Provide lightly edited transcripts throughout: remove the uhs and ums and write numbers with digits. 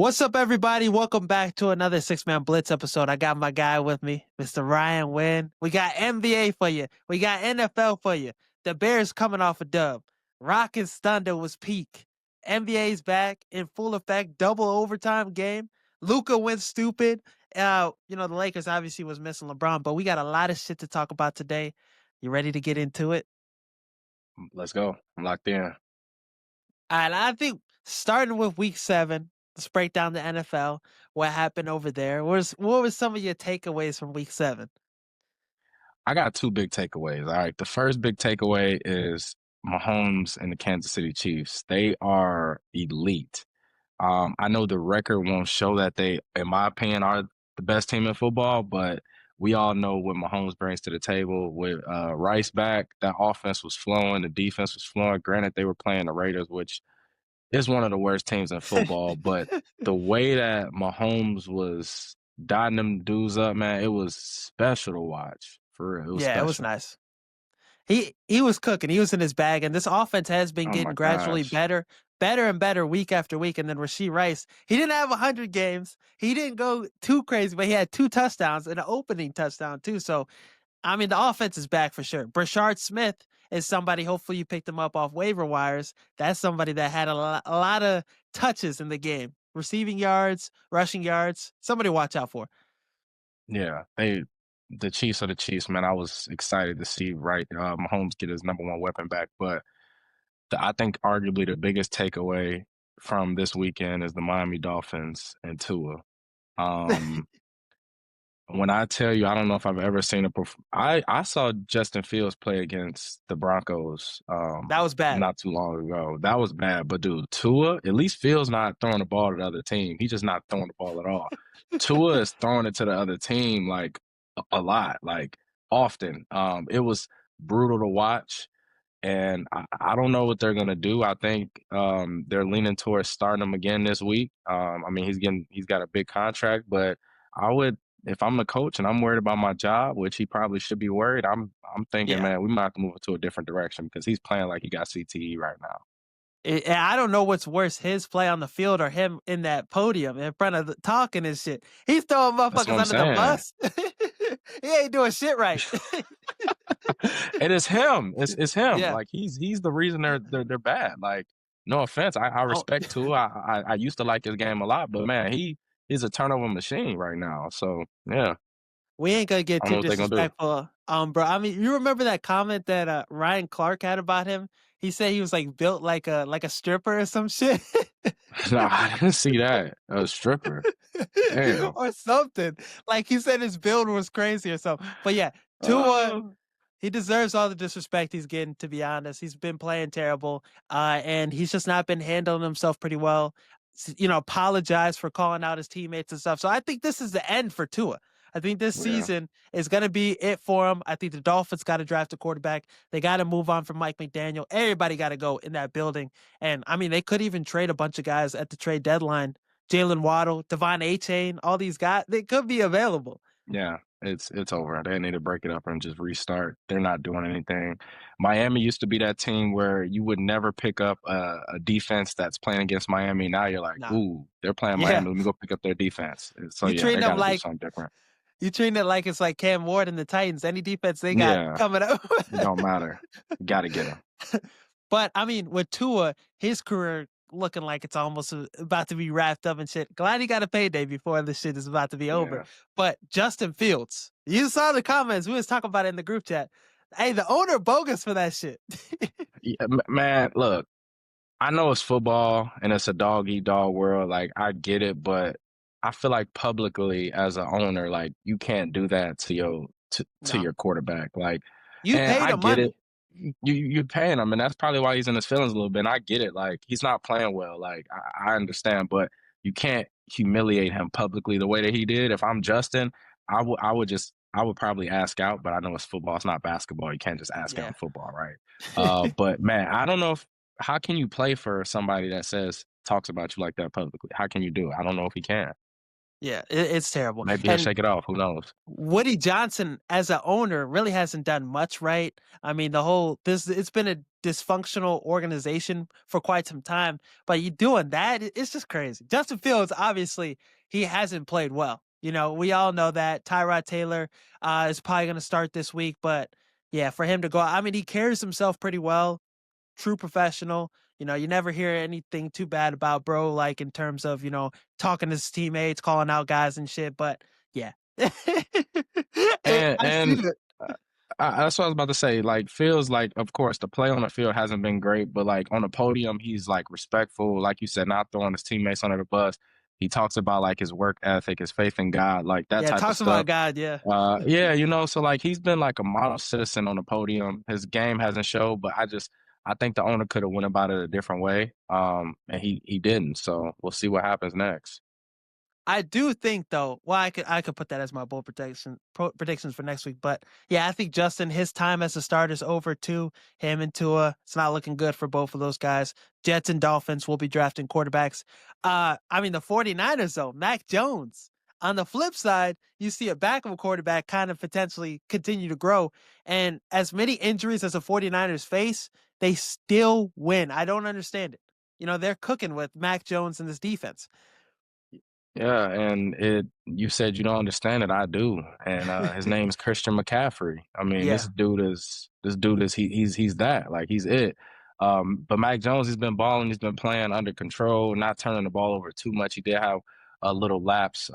What's up, everybody? Welcome back to another Six-Man Blitz episode. I got my guy with me, Mr. Ryan Wynn. We got NBA for you. We got NFL for you. The Bears coming off a dub. Rockets Thunder was peak. NBA's back in full effect. Double overtime game. Luka went stupid. The Lakers obviously was missing LeBron, but we got a lot of shit to talk about today. You ready to get into it? Let's go. I'm locked in. And I think starting with week 7, let's break down the NFL. What happened over there? What were some of your takeaways from week 7? I got two big takeaways. All right. The first big takeaway is Mahomes and the Kansas City Chiefs. They are elite. I know the record won't show that they, in my opinion, are the best team in football, but we all know what Mahomes brings to the table. With Rice back, that offense was flowing, the defense was flowing. Granted, they were playing the Raiders, which is one of the worst teams in football, but the way that Mahomes was dotting them dudes up, man, it was special to watch. For real, it was Yeah, it was special. nice. He was cooking. He was in his bag, and this offense has been Oh getting my gradually gosh. better and better week after week. And then Rasheed Rice, he didn't have 100 games. He didn't go too crazy, but he had 2 touchdowns and an opening touchdown too. So I mean, the offense is back for sure. Brashard Smith is somebody, hopefully you picked him up off waiver wires. That's somebody that had a lot of touches in the game. Receiving yards, rushing yards. Somebody to watch out for. Yeah, the Chiefs are the Chiefs, man. I was excited to see Mahomes get his number one weapon back, but I think arguably the biggest takeaway from this weekend is the Miami Dolphins and Tua. Um, When I tell you, I don't know if I've ever seen I saw Justin Fields play against the Broncos That was bad. not too long ago. That was bad, but dude, Tua, at least Fields not throwing the ball to the other team. He's just not throwing the ball at all. Tua is throwing it to the other team like a lot, like often. It was brutal to watch, and I don't know what they're gonna do. I think they're leaning towards starting him again this week. I mean, he's got a big contract, but I would, if I'm the coach and I'm worried about my job, which he probably should be worried, I'm thinking, Yeah. man, we might have to move it to a different direction because he's playing like he got CTE right now. And I don't know what's worse, his play on the field or him in that podium in front of talking and shit. He's throwing That's what motherfuckers I'm under the saying. bus. He ain't doing shit right. And it's him. It's him. Yeah. Like he's the reason they're bad. Like no offense, I Oh, respect Tua. I used to like his game a lot, but man, he's a turnover machine right now. So yeah, we ain't gonna get I don't too know what they're gonna do. disrespectful, bro. I mean, you remember that comment that Ryan Clark had about him? He said he was like built like a stripper or some shit. Nah, I didn't see that. A stripper. Damn. Or something. Like he said his build was crazy or something. But yeah, Tua, Uh, he deserves all the disrespect he's getting, to be honest. He's been playing terrible, and he's just not been handling himself pretty well. Apologize for calling out his teammates and stuff. So I think this is the end for Tua. I think this yeah. season is going to be it for him. I think the Dolphins got to draft a quarterback. They got to move on from Mike McDaniel. Everybody got to go in that building. And I mean, they could even trade a bunch of guys at the trade deadline. Jalen Waddle, Devon A-Chain, all these guys, they could be available. Yeah, it's over. They need to break it up and just restart. They're not doing anything. Miami used to be that team where you would never pick up a defense that's playing against Miami. Now you're like, Nah. ooh, they're playing Yeah. Miami. Let me go pick up their defense. So You yeah, treating they them got to do like something different. you treating it like it's like Cam Ward and the Titans. Any defense they got Yeah, coming up. it don't matter. You got to get them. But I mean, with Tua, his career looking like it's almost about to be wrapped up and shit. Glad he got a payday before this shit is about to be over. Yeah, But Justin Fields, you saw the comments. We was talking about it in the group chat. Hey, the owner bogus for that shit. yeah man. Look, I know it's football and it's a dog eat dog world. Like I get it, but I feel like publicly as an owner, like you can't do that to to No, your quarterback. Like, you and paid I him get it. money. You're paying him, and that's probably why he's in his feelings a little bit. And I get it. Like he's not playing well. Like I understand, but you can't humiliate him publicly the way that he did. If I'm Justin, I would probably ask out, but I know it's football. It's not basketball. You can't just ask out in Yeah. football, right? But man, I don't know if how can you play for somebody that talks about you like that publicly? How can you do it? I don't know if he can. Yeah, it's terrible. Maybe he'll And shake it off. Who knows? Woody Johnson as a owner really hasn't done much right. I mean, the whole this it's been a dysfunctional organization for quite some time, but you doing that, it's just crazy. Justin Fields, obviously, he hasn't played well. We all know that. Tyrod Taylor is probably going to start this week, but yeah, for him to go, I mean, he carries himself pretty well, true professional. You never hear anything too bad about bro, like in terms of, talking to his teammates, calling out guys and shit. But yeah. And I see and it. uh, that's what I was about to say. Like, feels like, of course, the play on the field hasn't been great, but like on the podium, he's like respectful, like you said, not throwing his teammates under the bus. He talks about like his work ethic, his faith in God, like that Yeah, type of talks about stuff. God, yeah. Yeah, so like he's been like a model citizen on the podium. His game hasn't showed, but I think the owner could have went about it a different way. And he didn't. So we'll see what happens next. I do think though, well, I could put that as my bold predictions for next week. But yeah, I think Justin, his time as a starter is over too. Him and Tua, it's not looking good for both of those guys. Jets and Dolphins will be drafting quarterbacks. I mean the 49ers though, Mac Jones. On the flip side, you see a backup quarterback kind of potentially continue to grow. And as many injuries as the 49ers face, they still win. I don't understand it. They're cooking with Mac Jones and this defense. Yeah, and you said you don't understand it. I do. And his name is Christian McCaffrey. I mean, Yeah. this dude is he's that. Like he's it. But Mac Jones, he's been balling, he's been playing under control, not turning the ball over too much. He did have a little lapse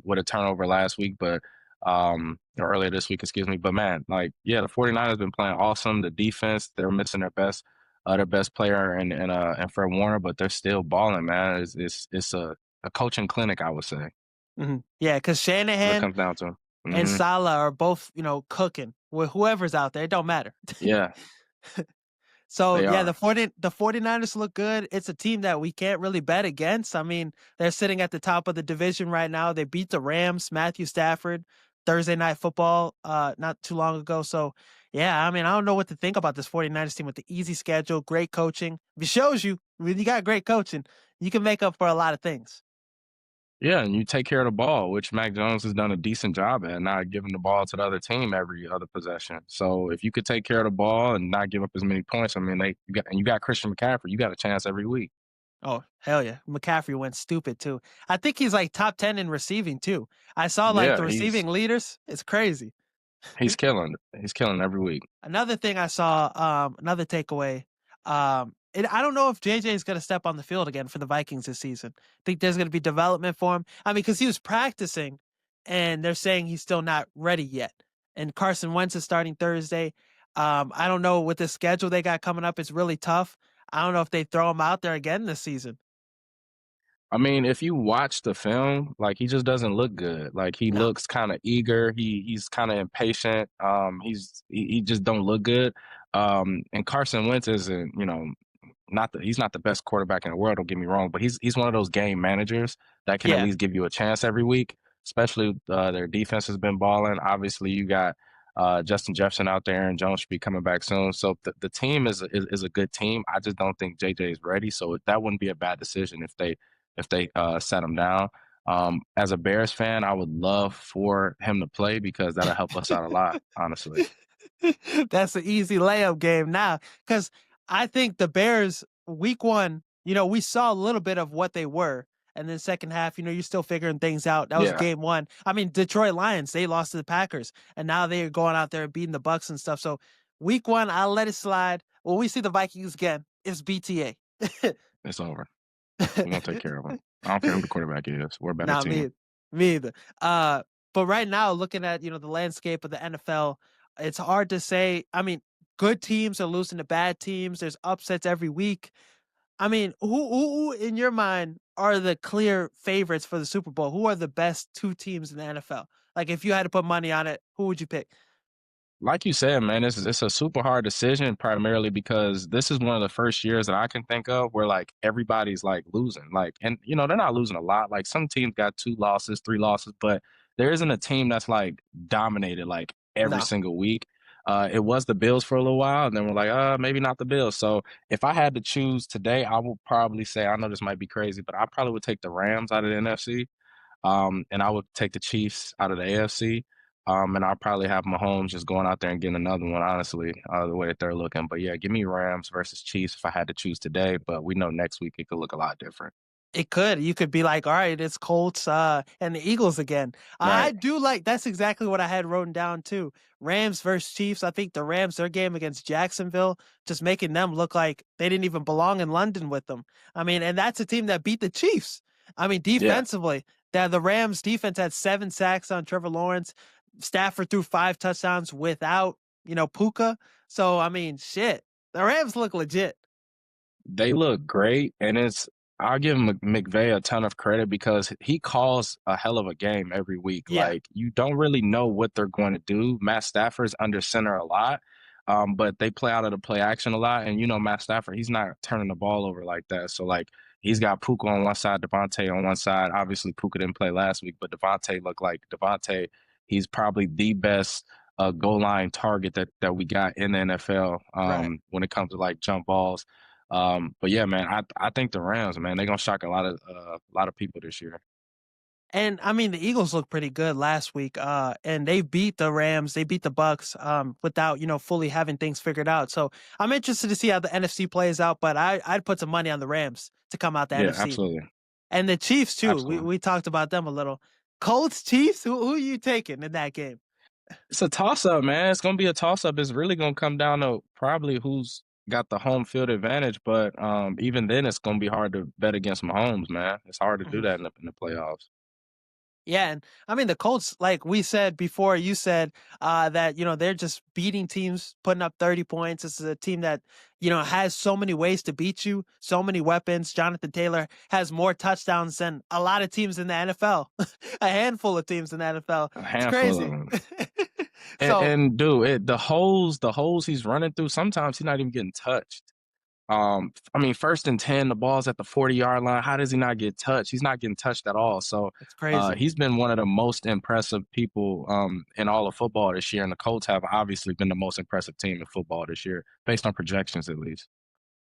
with a turnover last week, but or earlier this week, excuse me. But man, like yeah, the 49ers been playing awesome. The defense, they're missing their best player and Fred Warner, but they're still balling, man. It's a coaching clinic, I would say, Yeah, because when it Shanahan comes down to. and Hmm. Salah are both, cooking with whoever's out there. It don't matter. Yeah, So they yeah, are. the 49ers look good. It's a team that we can't really bet against. I mean, they're sitting at the top of the division right now. They beat the Rams, Matthew Stafford, Thursday night football, not too long ago. So yeah, I mean, I don't know what to think about this 49ers team with the easy schedule, great coaching. It shows you when you got great coaching, you can make up for a lot of things. Yeah, and you take care of the ball, which Mac Jones has done a decent job at, not giving the ball to the other team every other possession. So if you could take care of the ball and not give up as many points, I mean, you got Christian McCaffrey, you got a chance every week. Oh, hell yeah. McCaffrey went stupid too. I think he's like top 10 in receiving too. I saw like the Yeah, he's receiving leaders. It's crazy. he's killing. He's killing every week. Another thing I saw, another takeaway. I don't know if JJ is going to step on the field again for the Vikings this season. Think there's going to be development for him. I mean, because he was practicing, and they're saying he's still not ready yet. And Carson Wentz is starting Thursday. I don't know with the schedule they got coming up. It's really tough. I don't know if they throw him out there again this season. I mean, if you watch the film, like he just doesn't look good. Like he No. looks kind of eager. He's kind of impatient. He just don't look good. And Carson Wentz isn't, he's not the best quarterback in the world. Don't get me wrong, but he's one of those game managers that can at Yeah. least give you a chance every week. Especially their defense has been balling. Obviously, you got Justin Jefferson out there, and Jones should be coming back soon. So the team is a good team. I just don't think JJ is ready. So that wouldn't be a bad decision if they sat him down. As a Bears fan, I would love for him to play because that'll help us out a lot, honestly. That's an easy layup game now. Because I think the Bears, week one, we saw a little bit of what they were. And then second half, you're still figuring things out. That was Yeah, game one. I mean, Detroit Lions, they lost to the Packers. And now they're going out there and beating the Bucks and stuff. So week one, I'll let it slide. When we see the Vikings again, it's BTA. it's over. We're gonna take care of him. I don't care who the quarterback is. We're a better Not team. me either. But right now, looking at the landscape of the NFL, it's hard to say. I mean, good teams are losing to bad teams. There's upsets every week. I mean, who in your mind are the clear favorites for the Super Bowl? Who are the best two teams in the NFL? Like, if you had to put money on it, who would you pick? Like you said, man, it's a super hard decision primarily because this is one of the first years that I can think of where like everybody's like losing. Like, and they're not losing a lot. Like some teams got 2 losses, 3 losses, but there isn't a team that's like dominated like every No. single week. It was the Bills for a little while, and then we're like, maybe not the Bills. So if I had to choose today, I would probably say, I know this might be crazy, but I probably would take the Rams out of the NFC. And I would take the Chiefs out of the AFC. And I'll probably have Mahomes just going out there and getting another one, honestly, the way that they're looking. But yeah, give me Rams versus Chiefs if I had to choose today. But we know next week it could look a lot different. It could. You could be like, all right, it's Colts and the Eagles again. I Right. do like that's exactly what I had written down too. Rams versus Chiefs. I think the Rams, their game against Jacksonville, just making them look like they didn't even belong in London with them. I mean, and that's a team that beat the Chiefs. I mean, Yeah. defensively, that the Rams defense had 7 sacks on Trevor Lawrence. Stafford threw 5 touchdowns without, Puka. So I mean, shit. The Rams look legit. They look great, and I'll give McVay a ton of credit because he calls a hell of a game every week. Yeah, Like you don't really know what they're going to do. Matt Stafford's under center a lot, but they play out of the play action a lot. And Matt Stafford, he's not turning the ball over like that. So like he's got Puka on one side, Devontae on one side. Obviously, Puka didn't play last week, but Devontae looked like Devontae. He's probably the best goal line target that we got in the NFL right. when it comes to like jump balls. But yeah, man, I think the Rams, man, they're gonna shock a lot of people this year. And I mean, the Eagles looked pretty good last week. And they beat the Rams, they beat the Bucks, without fully having things figured out. So I'm interested to see how the NFC plays out. But I'd put some money on the Rams to come out the Yeah, NFC absolutely, and the Chiefs too. We absolutely. we talked about them a little. Colts, Chiefs. Who are you taking in that game? It's a toss up, man. It's gonna be a toss up. It's really gonna come down to probably who's got the home field advantage. But even then, it's gonna be hard to bet against Mahomes, man. It's hard to do Mhm. that in the playoffs. Yeah, and I mean the Colts, like we said before, you said that they're just beating teams, putting up 30 points. This is a team that has so many ways to beat you, so many weapons. Jonathan Taylor has more touchdowns than a lot of teams in the NFL, a handful of teams in the NFL. A It's handful of crazy. them. And, So and dude, the holes he's running through. Sometimes he's not even getting touched. I mean, 1st and 10, the ball's at the 40-yard line. How does he not get touched? He's not getting touched at all. So it's crazy. he's been one of the most impressive people in all of football this year. And the Colts have obviously been the most impressive team in football this year, based on projections at least.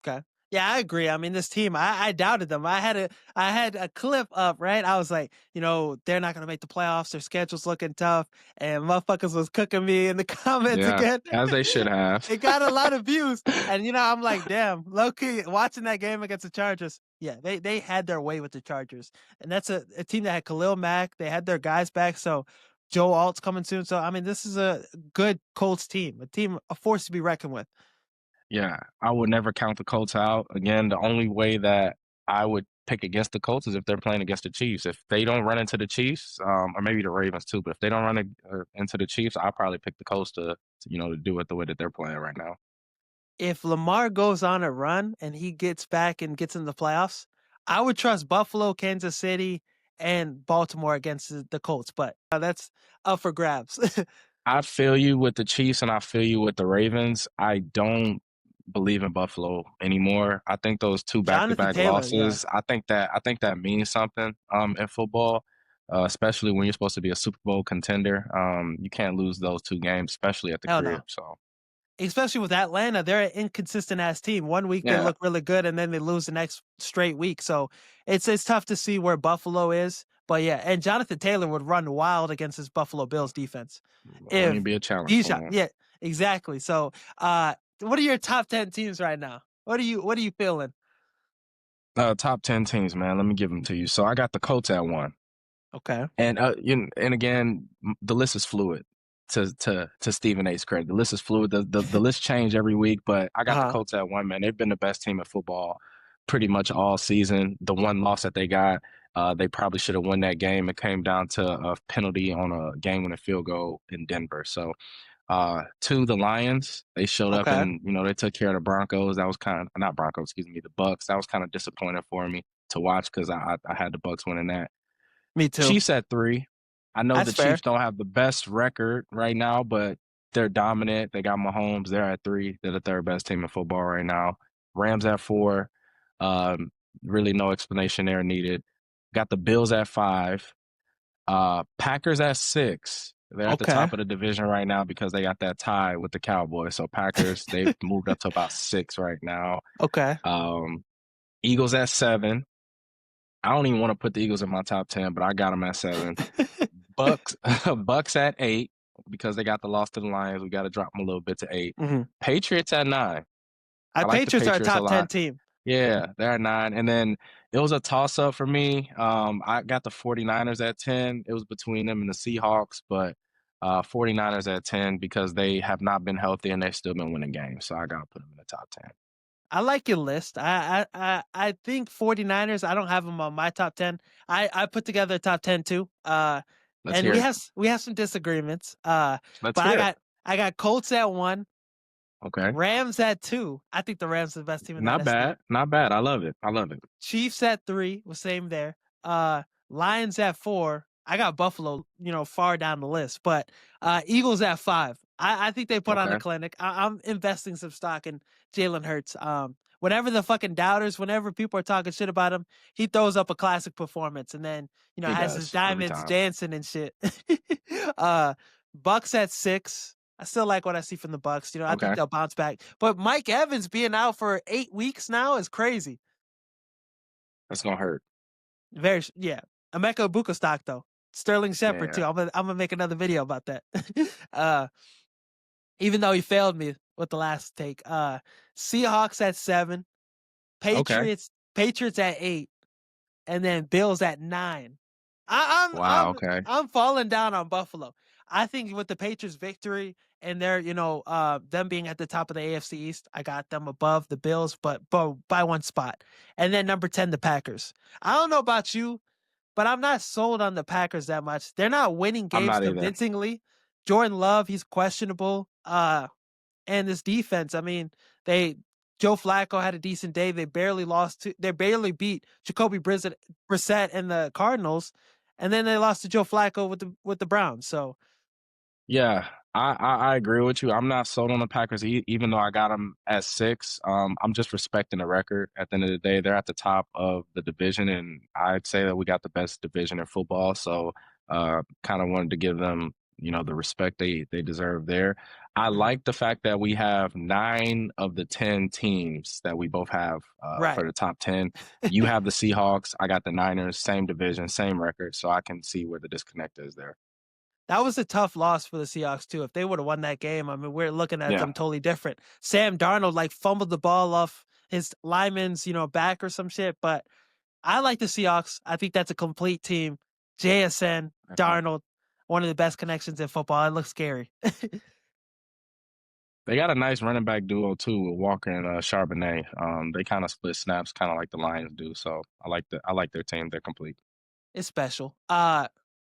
Okay. Yeah, I agree. I mean, this team, I doubted them. I had a clip up, right? I was like, they're not gonna make the playoffs. Their schedule's looking tough, and motherfuckers was cooking me in the comments Yeah, again. as they should have. It got a lot of views, and I'm like, damn, low key watching that game against the Chargers. Yeah, they had their way with the Chargers, and that's a team that had Khalil Mack. They had their guys back, so Joe Alt's coming soon. So I mean, this is a good Colts team, a force to be reckoned with. Yeah, I would never count the Colts out. Again, the only way that I would pick against the Colts is if they're playing against the Chiefs. If they don't run into the Chiefs, or maybe the Ravens too, but if they don't into the Chiefs, I'll probably pick the Colts to do it the way that they're playing right now. If Lamar goes on a run and he gets back and gets in the playoffs, I would trust Buffalo, Kansas City, and Baltimore against the Colts, but that's up for grabs. I feel you with the Chiefs and I feel you with the Ravens. I don't believe in Buffalo anymore. I think those two Jonathan back-to-back Taylor, yeah. losses, I think that means something in football, especially when you're supposed to be a Super Bowl contender. You can't lose those two games, especially at the Hell no. crib. So Especially with Atlanta, they're an inconsistent ass team. One week they yeah, look really good and then they lose the next straight week. So it's tough to see where Buffalo is. But yeah, and Jonathan Taylor would run wild against his Buffalo Bills defense. wouldn't If even be a challenge Bijan, for them. yeah, exactly. So what are your top 10 teams right now? What are you feeling? Top 10 teams, man. Let me give them to you. So I got the Colts at one. Okay. And again, the list is fluid. To Stephen A's credit, the list is fluid. The list change every week, but I got the Uh-huh. Colts at one. Man, they've been the best team in football pretty much all season. The one loss that they got, they probably should have won that game. It came down to a penalty on a game-winning field goal in Denver. So, to the Lions, they showed up Okay. and they took care of the Broncos. That was kind of not Broncos, excuse me, the Bucks. That was kind of disappointing for me to watch because I had the Bucks winning that. Me too. Chiefs at three. I know That's the fair. Chiefs don't have the best record right now, but they're dominant. They got Mahomes. They're at three. They're the third best team in football right now. Rams at four. Um, really no explanation there needed. Got the Bills at five. Packers at six. They're at the Okay. top of the division right now because they got that tie with the Cowboys. So Packers, they've moved up to about six right now. Okay. Um, Eagles at seven. I don't even want to put the Eagles in my top 10, but I got them at 7. Bucks, Bucks at 8 because they got the loss to the Lions. We got to drop them a little bit to 8. Mhm. Patriots at 9. I like the Patriots are a Patriots a top 10 lot. team. Yeah, they're at 9. And then it was a toss up for me. I got the 49ers at 10. It was between them and the Seahawks, but 49ers at 10 because they have not been healthy and they've still been winning games. So I got to put them in the top 10. I like your list. I think 49ers, I don't have them on my top 10. I put together a top 10 too. Let's And hear it. we have some disagreements. Let's But hear it. I got Colts at 1, Okay. Rams at 2. I think the Rams are the best team in the Not NFC. bad. Not bad. I love it. I love it. Chiefs at 3, was same there. Lions at 4. I got Buffalo, far down the list, but Eagles at 5. I think they put on a Okay. clinic. I'm investing some stock in Jalen Hurts. Whenever the fucking doubters, whenever people are talking shit about him, he throws up a classic performance, and then He has his does every diamonds time. dancing and shit. uh, Bucks at 6. I still like what I see from the Bucks. I think Okay. they'll bounce back. But Mike Evans being out for 8 weeks now is crazy. That's gonna hurt. Yeah. Emeka Buka stock though. Sterling Shepard too. Yeah. I'm gonna make another video about that. uh, even though he failed me with the last take. Seahawks at 7, Okay. Patriots at 8, and then Bills at 9. I, I'm Wow. I'm Okay. I'm falling down on Buffalo. I think with the Patriots victory and their, them being at the top of the AFC East, I got them above the Bills, but by one spot. And then number 10, the Packers. I don't know about you, but I'm not sold on the Packers that much. They're not winning I'm games not either. convincingly. Jordan Love, he's questionable. And this defense, I mean, Joe Flacco had a decent day. They barely beat Jacoby Brissett and the Cardinals, and then they lost to Joe Flacco with the Browns. So Yeah, I agree with you. I'm not sold on the Packers, even though I got them at 6. I'm just respecting the record. At the end of the day, they're at the top of the division, and I'd say that we got the best division in football. So, kind of wanted to give them, the respect they deserve there. I mhm. like the fact that we have 9 of the 10 teams that we both have for Right. the top 10. You have the Seahawks. I got the Niners. Same division, same record. So I can see where the disconnect is there. That was a tough loss for the Seahawks too. If they would have won that game, I mean, we're looking at Yeah. them totally different. Sam Darnold like fumbled the ball off his lineman's, back or some shit, but I like the Seahawks. I think that's a complete team. JSN, Definitely. Darnold, one of the best connections in football. It looks scary. They got a nice running back duo too with Walker and Charbonnet. They kind of split snaps, kind of like the Lions do. So I like their team. They're complete. It's special.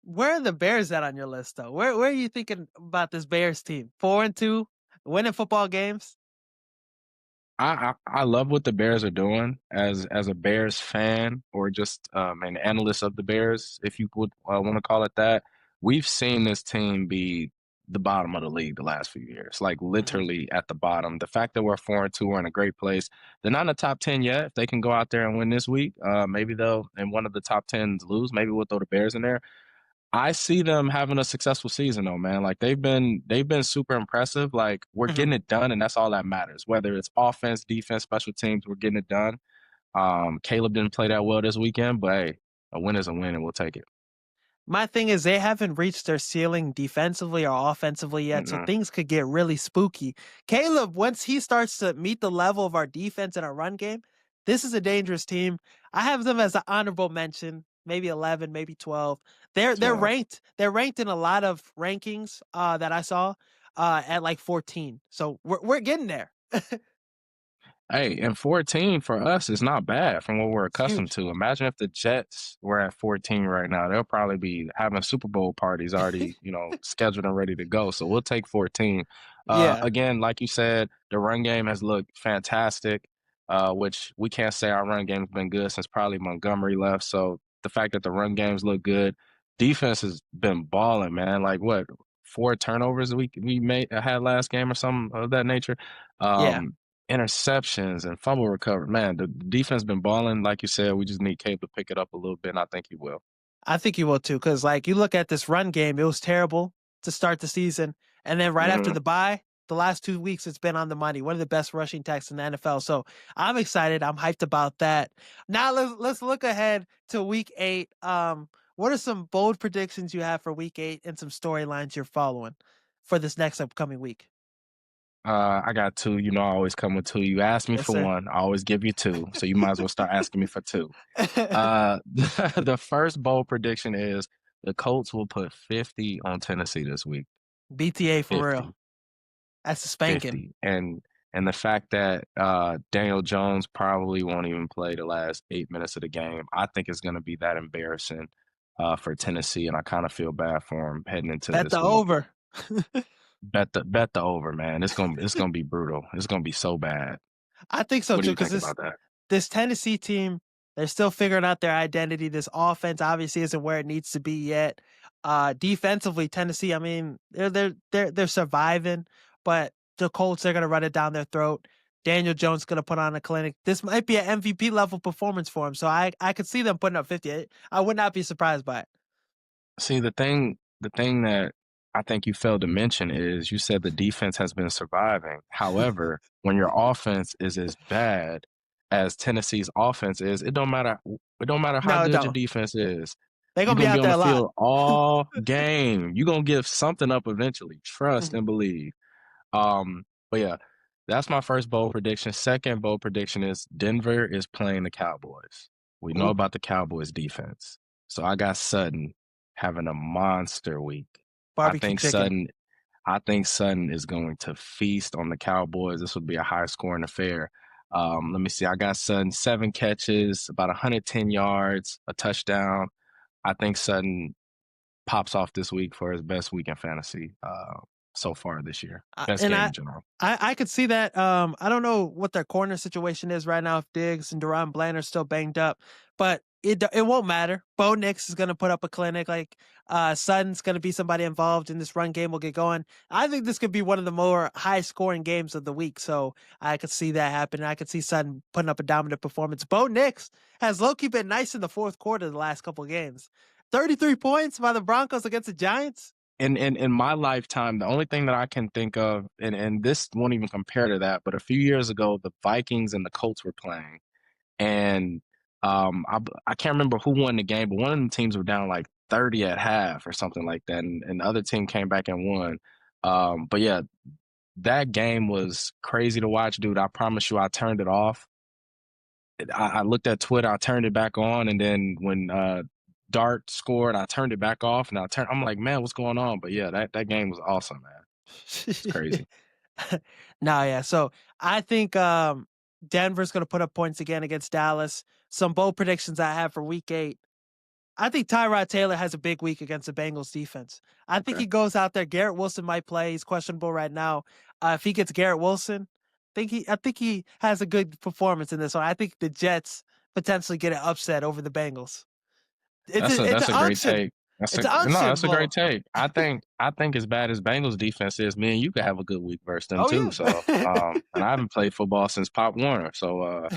Where are the Bears at on your list though? Where are you thinking about this Bears team? 4-2, winning football games. I love what the Bears are doing as a Bears fan or just an analyst of the Bears, if you would want to call it that. We've seen this team be the bottom of the league the last few years, like Mhm. literally at the bottom. The fact that we're 4-2, we're in a great place. They're not in the top 10 yet. If they can go out there and win this week, maybe they'll in one of the top 10s lose. Maybe we'll throw the Bears in there. I see them having a successful season though, man. Like they've been super impressive. Like we're Mhm. getting it done, and that's all that matters. Whether it's offense, defense, special teams, we're getting it done. Caleb didn't play that well this weekend, but hey, a win is a win, and we'll take it. My thing is they haven't reached their ceiling defensively or offensively yet, so Mm-mm. things could get really spooky. Caleb, once he starts to meet the level of our defense and our run game, this is a dangerous team. I have them as an honorable mention, maybe 11, maybe 12. They're 12. ranked. They're ranked in a lot of rankings that I saw at like 14. So we're getting there. Hey, and 14 for us is not bad from what we're It's accustomed huge. to. Imagine if the Jets were at 14 right now. They'll probably be having Super Bowl parties already, scheduled and ready to go. So we'll take 14. Yeah. Again, like you said, the run game has looked fantastic, which we can't say our run game's been good since probably Montgomery left. So the fact that the run games look good, defense has been balling, man. Like what, 4 turnovers we had last game or something of that nature. Yeah. Um, Interceptions and fumble recovery. Man, the defense been balling. Like you said, we just need Caleb to pick it up a little bit, and I think he will. I think you will too, because like you look at this run game, it was terrible to start the season, and then right after Hmm. the bye, the last 2 weeks, it's been on the money. One of the best rushing attacks in the NFL. So I'm excited. I'm hyped about that. Now let's look ahead to week 8. What are some bold predictions you have for week 8 and some storylines you're following for this next upcoming week? I got two. You know, I always come with two. You ask me Yes, for sir. one, I always give you two. So you might as well start asking me for two. The first bold prediction is the Colts will put 50 on Tennessee this week. BTA for real. 50, That's a spanking. 50. And the fact that Daniel Jones probably won't even play the last 8 minutes of the game, I think is going to be that embarrassing for Tennessee, and I kind of feel bad for him heading into Bet this the week. over. Bet the over, man. It's gonna be brutal. It's gonna be so bad. I think so What do too, you because think this about that? this Tennessee team, they're still figuring out their identity. This offense obviously isn't where it needs to be yet. Defensively, Tennessee, I mean, they're surviving, but the Colts are gonna run it down their throat. Daniel Jones gonna put on a clinic. This might be an MVP level performance for him. So I could see them putting up 50. I would not be surprised by it. See, the thing that I think you failed to mention is you said the defense has been surviving. However, when your offense is as bad as Tennessee's offense is, it don't matter how No, good your no. defense is. They're You're gonna be gonna be out on there the a lot. field all game. You're gonna give something up eventually. Trust and believe. But yeah, that's my first bold prediction. Second bold prediction is Denver is playing the Cowboys. We know Ooh, about the Cowboys defense. So I got Sutton having a monster week. I barbecue think chicken. Sutton I think Sutton is going to feast on the Cowboys. This will be a high scoring affair. Let me see. I got Sutton 7 catches, about 110 yards, a touchdown. I think Sutton pops off this week for his best week in fantasy so far this year. Best And game I in general. I could see that. I don't know what their corner situation is right now. If Diggs and Deron Bland are still banged up, but it won't matter. Bo Nix is going to put up a clinic. Like Sutton's going to be somebody involved in this run game. Will get going. I think this could be one of the more high scoring games of the week. So I could see that happening. I could see Sutton putting up a dominant performance. Bo Nix has low key been nice in the fourth quarter of the last couple of games. 33 points by the Broncos against the Giants. In my lifetime, the only thing that I can think of, and this won't even compare to that, but a few years ago, the Vikings and the Colts were playing, and I can't remember who won the game, but one of the teams were down like 30 at half or something like that, and the other team came back and won. But yeah, that game was crazy to watch, dude. I promise you, I turned it off. I looked at Twitter, I turned it back on, and then when Dart scored, I turned it back off, and I'm like, man, what's going on? But yeah, that game was awesome, man. It's crazy. No, yeah. So I think Denver's going to put up points again against Dallas. Some bold predictions I have for week 8. I think Tyrod Taylor has a big week against the Bengals defense. I think Okay. he goes out there. Garrett Wilson might play. He's questionable right now. If he gets Garrett Wilson, I think he has a good performance in this one. I think the Jets potentially get an upset over the Bengals. That's a It's that's an a great unction. take. That's It's a an no, unction that's a great bowl. take. I think as bad as Bengals defense is, me and you could have a good week versus them Oh too. yeah. So and I haven't played football since Pop Warner. So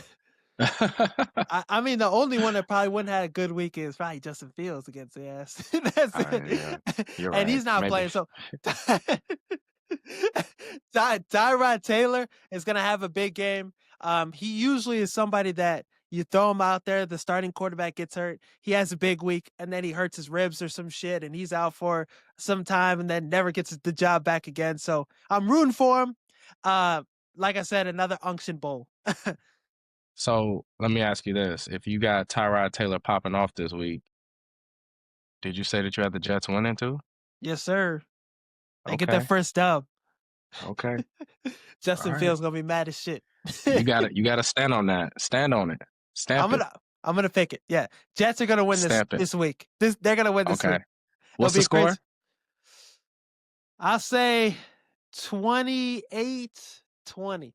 I mean, the only one that probably wouldn't have a good week is probably Justin Fields against the ass. That's yeah, it. you're And right. he's not Maybe playing. So Tyrod Taylor is going to have a big game. He usually is somebody that you throw him out there, the starting quarterback gets hurt. He has a big week and then he hurts his ribs or some shit and he's out for some time and then never gets the job back again. So I'm rooting for him. Like I said, another unction bowl. so. Let me ask you this: if you got Tyrod Taylor popping off this week, did you say that you had the Jets winning too? Yes, sir. They get their Okay, first dub. okay, all Justin right. Fields gonna be mad as shit. You gotta stand on that. Stand on it. I'm Stamp it. gonna I'm gonna pick it. Yeah, Jets are gonna win this Stamp it. this week. They're gonna win this Okay. week. It'll What's be the a crazy. score? I'll say 28-20.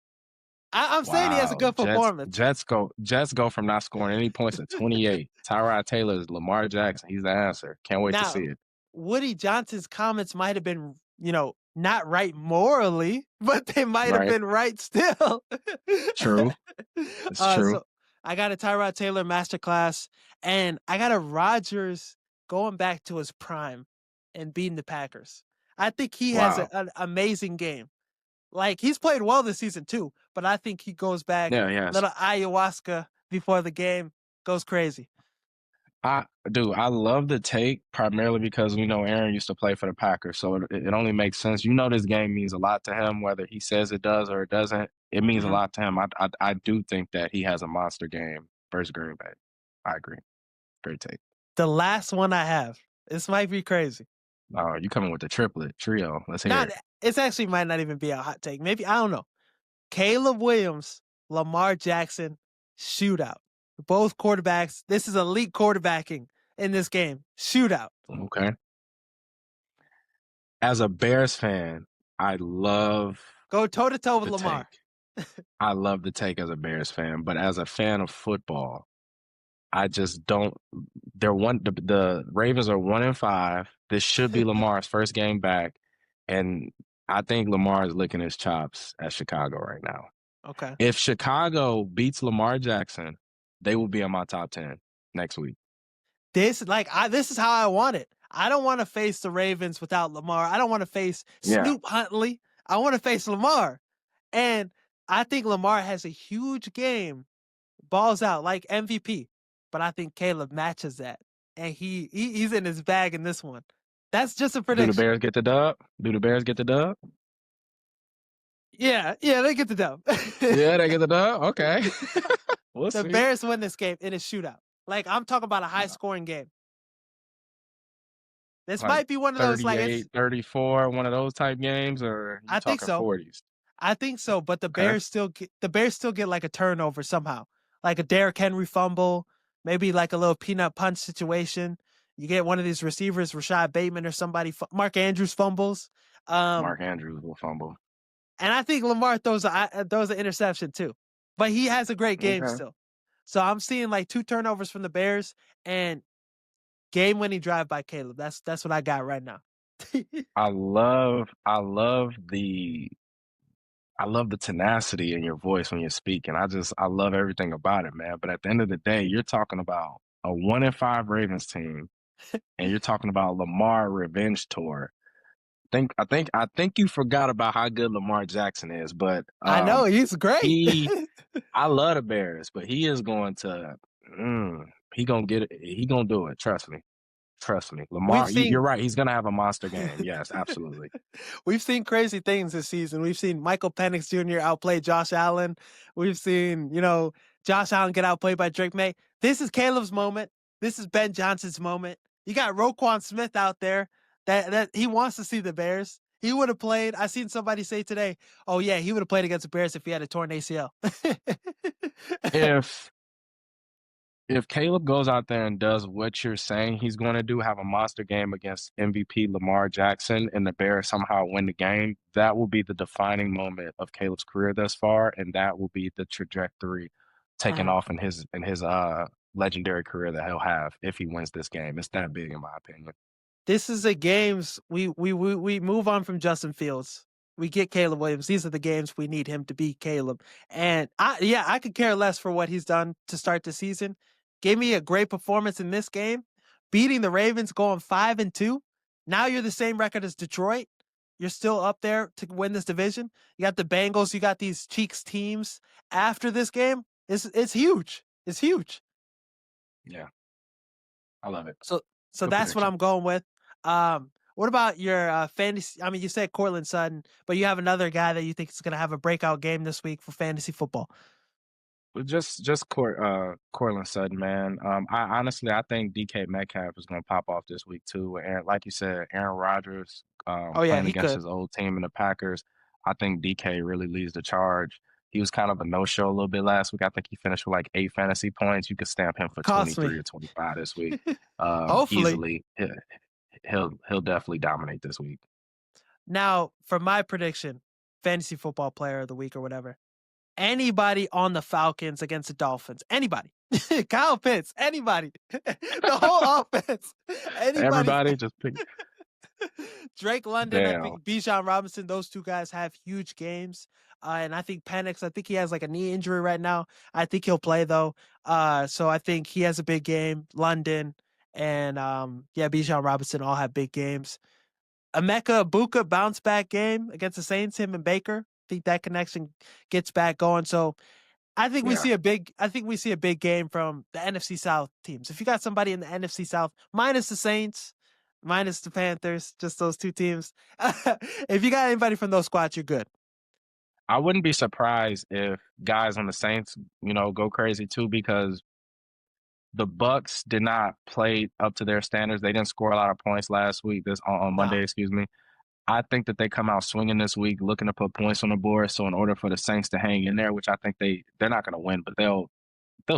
I'm saying he has a Wow. good Jets performance. Jets go Jets go from not scoring any points at 28. Tyrod Taylor is Lamar Jackson. He's the answer. Can't wait to see Now, it. Woody Johnson's comments might have been, not right morally, but they might have Right. been right still. True. It's true. So I got a Tyrod Taylor masterclass, and I got a Rodgers going back to his prime and beating the Packers. I think he has Wow. an amazing game. Like he's played well this season too, but I think he goes back Yeah, yes. little ayahuasca before the game, goes crazy. I love the take primarily because we know Aaron used to play for the Packers, so it only makes sense. You know, this game means a lot to him, whether he says it does or it doesn't. It means a Mhm. lot to him. I do think that he has a monster game versus Green Bay. I agree. Great take. The last one I have. This might be crazy. You coming with the triplet trio? Let's hear Not it. it's actually might not even be a hot take. Maybe I don't know. Caleb Williams, Lamar Jackson shootout. Both quarterbacks. This is elite quarterbacking in this game. Shootout. Okay. As a Bears fan, I love Go toe to toe with the Lamar. take. I love the take as a Bears fan, but as a fan of football, I just don't. The Ravens are 1-5. This should be Lamar's first game back, and I think Lamar is licking his chops at Chicago right now. Okay. If Chicago beats Lamar Jackson, they will be in my top 10 next week. This is how I want it. I don't want to face the Ravens without Lamar. I don't want to face Yeah, Snoop Huntley. I want to face Lamar. And I think Lamar has a huge game, balls out like MVP. But I think Caleb matches that. And he's in his bag in this one. That's just a do the prediction. Bears get the dub? Do the Bears get the dub? Yeah, they get the dub. Yeah, they get the dub. Okay, we'll The see. Bears win this game in a shootout. Like I'm talking about a high scoring game. This Like might be one of those like it's 38, 34, one of those type games, or you I think talking so. 40s? I think so, but Okay, the Bears still get like a turnover somehow. Like a Derrick Henry fumble, maybe like a little peanut punch situation. You get one of these receivers, Rashad Bateman or somebody, Mark Andrews fumbles. Um, Mark Andrews will fumble. and I think Lamar throws an interception too. But he has a great game Okay. still. So I'm seeing like 2 turnovers from the Bears and game winning drive by Caleb. That's what I got right now. I love the tenacity in your voice when you're speaking. I love everything about it, man. But at the end of the day, you're talking about a 1-5 Ravens team, and you're talking about Lamar revenge tour. I think you forgot about how good Lamar Jackson is, but I know he's great. he I love the Bears, but he is going to he gonna get it. He gonna do it. Trust me. Trust me. We've Lamar, you're seen right. He's gonna have a monster game. Yes, absolutely. We've seen crazy things this season. We've seen Michael Penix Jr. outplay Josh Allen. We've seen, Josh Allen get outplayed by Drake May. This is Caleb's moment. This is Ben Johnson's moment. You got Roquan Smith out there that he wants to see the Bears. He would have played. I seen somebody say today, "Oh yeah, he would have played against the Bears if he had a torn ACL." If if Caleb goes out there and does what you're saying he's going to do, have a monster game against MVP Lamar Jackson, and the Bears somehow win the game, that will be the defining moment of Caleb's career thus far, and that will be the trajectory taking Mhm. off in his legendary career that he'll have if he wins this game. It's that big, in my opinion. This is the games we move on from Justin Fields. We get Caleb Williams. These are the games we need him to be Caleb. And I could care less for what he's done to start the season. Gave me a great performance in this game, beating the Ravens, going 5-2. Now you're the same record as Detroit. You're still up there to win this division. You got the Bengals. You got these Cheeks teams after this game. It's huge. It's huge. Yeah, I love it. So so Good that's what prediction. I'm going with. What about your fantasy? I mean, you said Cortland Sutton, but you have another guy that you think is going to have a breakout game this week for fantasy football. But Cortland Sutton, man. I think DK Metcalf is going to pop off this week too. And like you said, Aaron Rodgers Oh yeah, playing he against could. his old team in the Packers. I think DK really leads the charge. He was kind of a no-show a little bit last week. I think he finished with like 8 fantasy points. You could stamp him for Cost me. 23 or 25 this week, Hopefully. easily. He'll definitely dominate this week. Now, for my prediction, fantasy football player of the week or whatever. Anybody on the Falcons against the Dolphins. Anybody. Kyle Pitts. Anybody. The whole offense. Anybody. Everybody just pick. Drake London, I Damn. think Bijan Robinson, those two guys have huge games. And I think Penix, I think he has like a knee injury right now. I think he'll play though. So I think he has a big game. London and Bijan Robinson all have big games. Emeka Ibuka bounce back game against the Saints, him and Baker. think that connection gets back going. So Yeah. I think we see a big game from the NFC South teams. If you got somebody in the NFC South, minus the Saints, minus the Panthers, just those two teams. If you got anybody from those squads, you're good. I wouldn't be surprised if guys on the Saints, go crazy too because the Bucks did not play up to their standards. They didn't score a lot of points last week, this on No. Monday, excuse me. I think that they come out swinging this week, looking to put points on the board. So in order for the Saints to hang in there, which I think they're not going to win, but they'll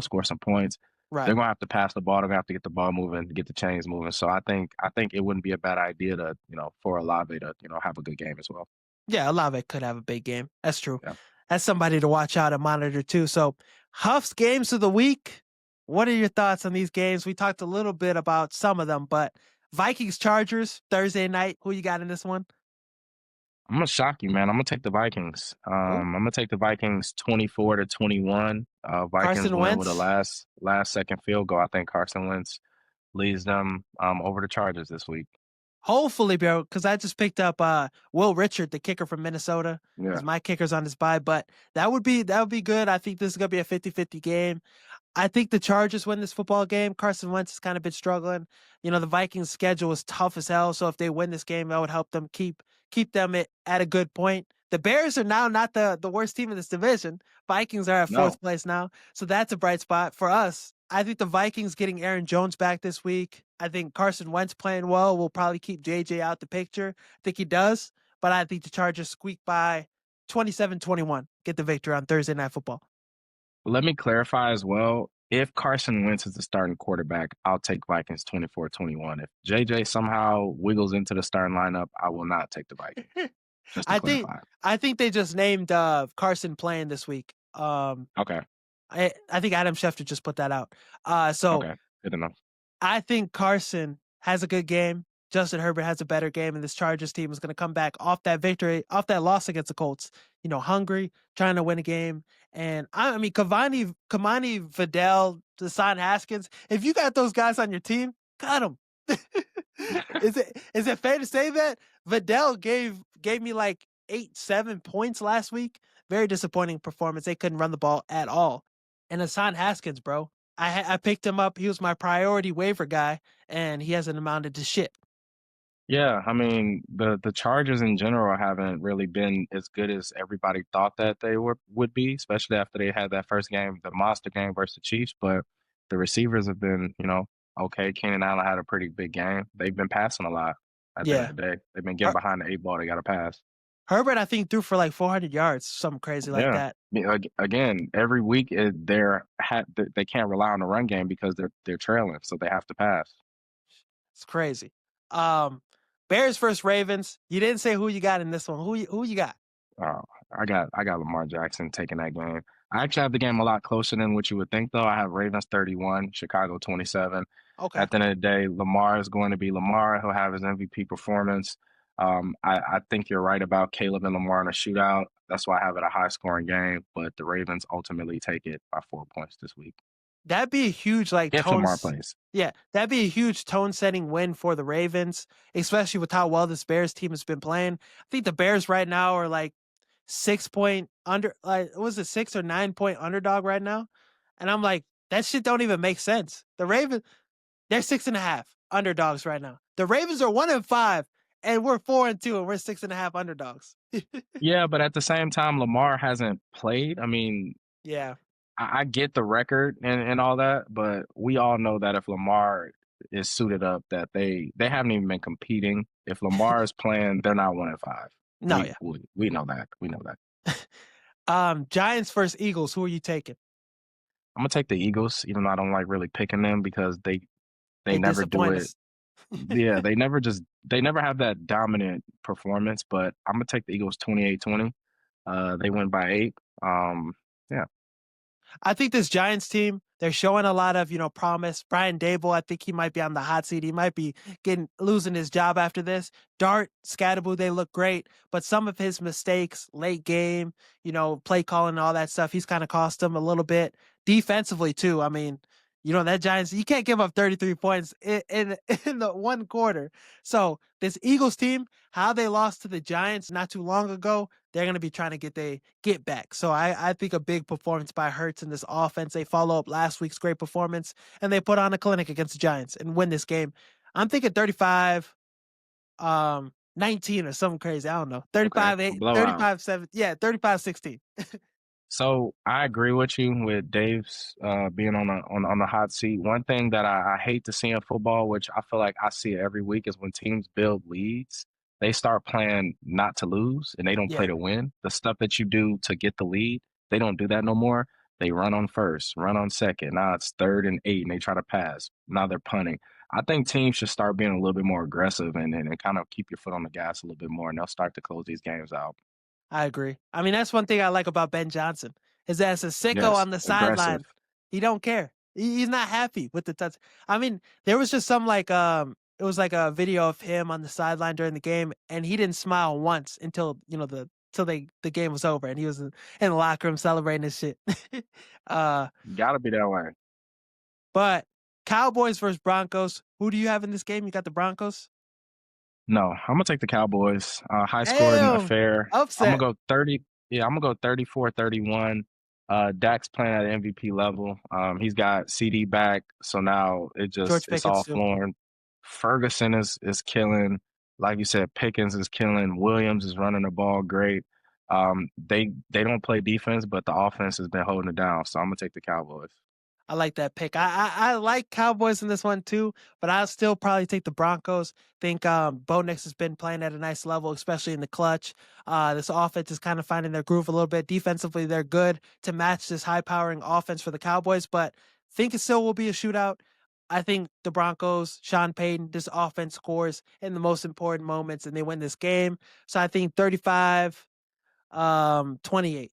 score some points. Right. They're going to have to pass the ball. They're going to have to get the ball moving, get the chains moving. So I think it wouldn't be a bad idea to for Olave to have a good game as well. Yeah, Olave could have a big game. That's true. Yeah. That's somebody to watch out and monitor too. So, Huff's games of the week. What are your thoughts on these games? We talked a little bit about some of them, but Vikings Chargers Thursday night. Who you got in this one? I'm gonna shock you, man. I'm gonna take the Vikings. Ooh, I'm gonna take the Vikings 24-21. Vikings Carson win with a Wentz. last second field goal. I think Carson Wentz leads them over the Chargers this week. Hopefully, bro, because I just picked up Will Richard, the kicker from Minnesota, Yeah. because my kicker's on his bye. But that would be good. I think this is gonna be a 50-50 game. I think the Chargers win this football game. Carson Wentz has kind of been struggling. The Vikings' schedule is tough as hell. So if they win this game, that would help them keep them at a good point. The Bears are now not the worst team in this division. Vikings are at No. fourth place now. So that's a bright spot for us. I think the Vikings getting Aaron Jones back this week. I think Carson Wentz playing well will probably keep JJ out the picture. I think he does. But I think the Chargers squeak by 27-21. Get the victory on Thursday Night Football. Let me clarify as well. If Carson Wentz is the starting quarterback, I'll take Vikings 24-21. If JJ somehow wiggles into the starting lineup, I will not take the Vikings. Just to I think clarify. I think they just named Carson playing this week. Okay. I think Adam Schefter just put that out. So Okay. Good enough. I think Carson has a good game. Justin Herbert has a better game, and this Chargers team is going to come back off that victory, off that loss against the Colts. Hungry, trying to win a game. And I mean, Kamani Vidal, Deshaun Haskins. If you got those guys on your team, cut them. Is it fair to say that Vidal gave me like 8-7 points last week? Very disappointing performance. They couldn't run the ball at all. And Hassan Haskins, bro, I picked him up. He was my priority waiver guy, and he hasn't amounted to shit. Yeah, I mean the Chargers in general haven't really been as good as everybody thought that they would be, especially after they had that first game, the monster game versus the Chiefs. But the receivers have been, okay. Keenan Allen had a pretty big game. They've been passing a lot at the end Yeah. of the day. They've been getting Her- behind the eight ball. They got to pass. Herbert, I think, threw for like 400 yards, something crazy like Yeah. that. Again, every week they can't rely on the run game because they're trailing, so they have to pass. It's crazy. Bears versus Ravens. You didn't say who you got in this one. Who you got? Oh, I got Lamar Jackson taking that game. I actually have the game a lot closer than what you would think, though. I have Ravens 31, Chicago 27. Okay. At the end of the day, Lamar is going to be Lamar. He'll have his MVP performance. I think you're right about Caleb and Lamar in a shootout. That's why I have it a high scoring game, but the Ravens ultimately take it by 4 points this week. That'd be a huge If Lamar plays. Yeah, that'd be a huge tone-setting win for the Ravens, especially with how well this Bears team has been playing. I think the Bears right now are like 6 point under, like was it 6 or 9 point underdog right now? And I'm like, that shit don't even make sense. The Ravens, they're 6.5 underdogs right now. The Ravens are 1-5, and we're 4-2, and we're 6.5 underdogs. Yeah, but at the same time, Lamar hasn't played. I mean, Yeah. I get the record and all that, but we all know that if Lamar is suited up, that they haven't even been competing. If Lamar is playing, they're not 1-5. No, We yeah. we know that. We know that. Giants versus Eagles. Who are you taking? I'm gonna take the Eagles, even though I don't like really picking them because they They never do disappoint it. us. Yeah, they never have that dominant performance. But I'm gonna take the Eagles 28-20. They win by 8. Yeah. I think this Giants team, they're showing a lot of, promise. Brian Dable, I think he might be on the hot seat. He might be losing his job after this. Dart, Scatterboo, they look great, but some of his mistakes, late game, play calling and all that stuff, he's kind of cost them a little bit. Defensively too. I mean, That Giants, you can't give up 33 points in in the one quarter. So this Eagles team, how they lost to the Giants not too long ago, they're gonna be trying to get back. So I think a big performance by Hurts in this offense. They follow up last week's great performance and they put on a clinic against the Giants and win this game. I'm thinking 35 19 or something crazy. I don't know. Okay, 35 a 8, blowout. 35 7. Yeah, 35-16. So I agree with you with Dave's being on the hot seat. One thing that I hate to see in football, which I feel like I see it every week, is when teams build leads, they start playing not to lose and they don't play Yeah, to win. The stuff that you do to get the lead, they don't do that no more. They run on first, run on second. Now it's 3rd and 8, and they try to pass. Now they're punting. I think teams should start being a little bit more aggressive and kind of keep your foot on the gas a little bit more, and they'll start to close these games out. I agree. I mean, that's one thing I like about Ben Johnson is that as a sicko Yes, on the aggressive. sideline, he don't care. He's not happy with the touch. I mean, there was just some it was like a video of him on the sideline during the game, and he didn't smile once until till the game was over, and he was in the locker room celebrating his shit. uh, Gotta be that way. but Cowboys versus Broncos. Who do you have in this game? You got the Broncos. No, I'm gonna take the Cowboys. High scoring Damn, affair. I'm gonna upset. go 30. Yeah, I'm gonna go 34-31. Dak's playing at MVP level. He's got CD back, so now George it's Pickens all too. flooring. Ferguson is killing. Like you said, Pickens is killing. Williams is running the ball great. They don't play defense, but the offense has been holding it down. So I'm gonna take the Cowboys. I like that pick. I like Cowboys in this one too, but I'll still probably take the Broncos. Think Bo Nix has been playing at a nice level, especially in the clutch. This offense is kind of finding their groove a little bit. Defensively, they're good to match this high powering offense for the Cowboys, but think it still will be a shootout. I think the Broncos, Sean Payton, this offense scores in the most important moments and they win this game. So I think 35 28.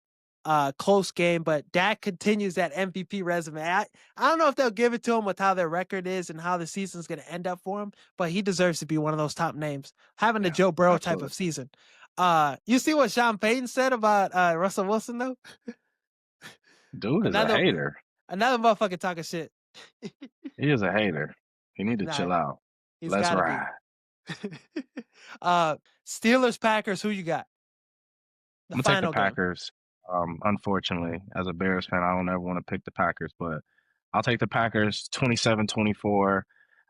Close game, but Dak continues that MVP resume. I don't know if they'll give it to him with how their record is and how the season's going to end up for him, but he deserves to be one of those top names, having the Yeah, Joe Burrow type absolutely. of season. You see what Sean Payton said about Russell Wilson though? Dude is a Another hater. another motherfucker talking shit. He is a hater. He need to Nah, chill out. he's Let's got to be. ride. Steelers Packers. Who you got? The I'm gonna take the final game. Packers. Unfortunately, as a Bears fan, I don't ever want to pick the Packers, but I'll take the Packers 27-24.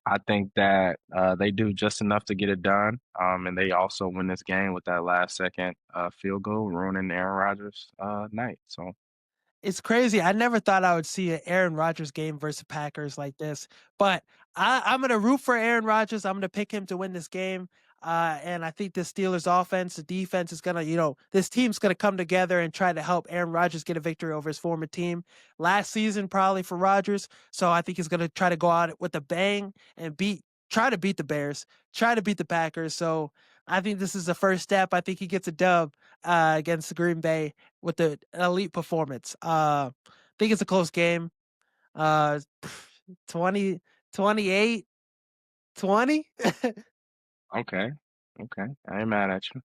I think that they do just enough to get it done. And they also win this game with that last second field goal, ruining Aaron Rodgers' night. So It's crazy. I never thought I would see an Aaron Rodgers game versus Packers like this, but I'm going to root for Aaron Rodgers. I'm going to pick him to win this game. And I think the Steelers offense, the defense is going to, this team's going to come together and try to help Aaron Rodgers get a victory over his former team last season, probably for Rodgers. So I think he's going to try to go out with a bang and try to beat the Bears, try to beat the Packers. So I think this is the first step. I think he gets a dub against Green Bay with the elite performance. I think it's a close game. Uh, 20, 28, 20. okay, okay, I ain't mad at you.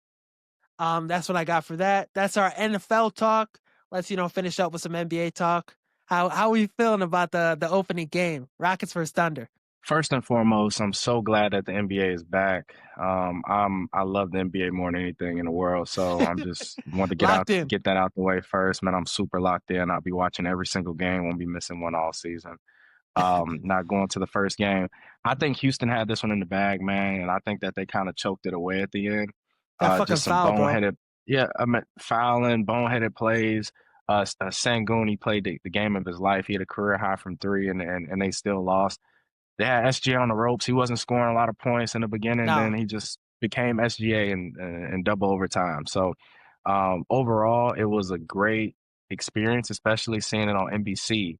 That's what I got for that. That's our NFL talk. Let's finish up with some NBA talk. How are we feeling about the opening game? Rockets versus Thunder. First and foremost, I'm so glad that the NBA is back. I love the NBA more than anything in the world, so I'm just want to Locked in. get that out the way first, man. I'm super locked in. I'll be watching every single game. Won't be missing one all season. Not going to the first game. I think Houston had this one in the bag, man, and I think that they kind of choked it away at the end. That fucking Just some foul, bro. boneheaded, yeah, I mean, fouling, boneheaded plays. Sangoon, he played the game of his life. He had a career high from three, and they still lost. They had SGA on the ropes. He wasn't scoring a lot of points in the beginning. Then No, he just became SGA in double overtime. So overall, it was a great experience, especially seeing it on NBC.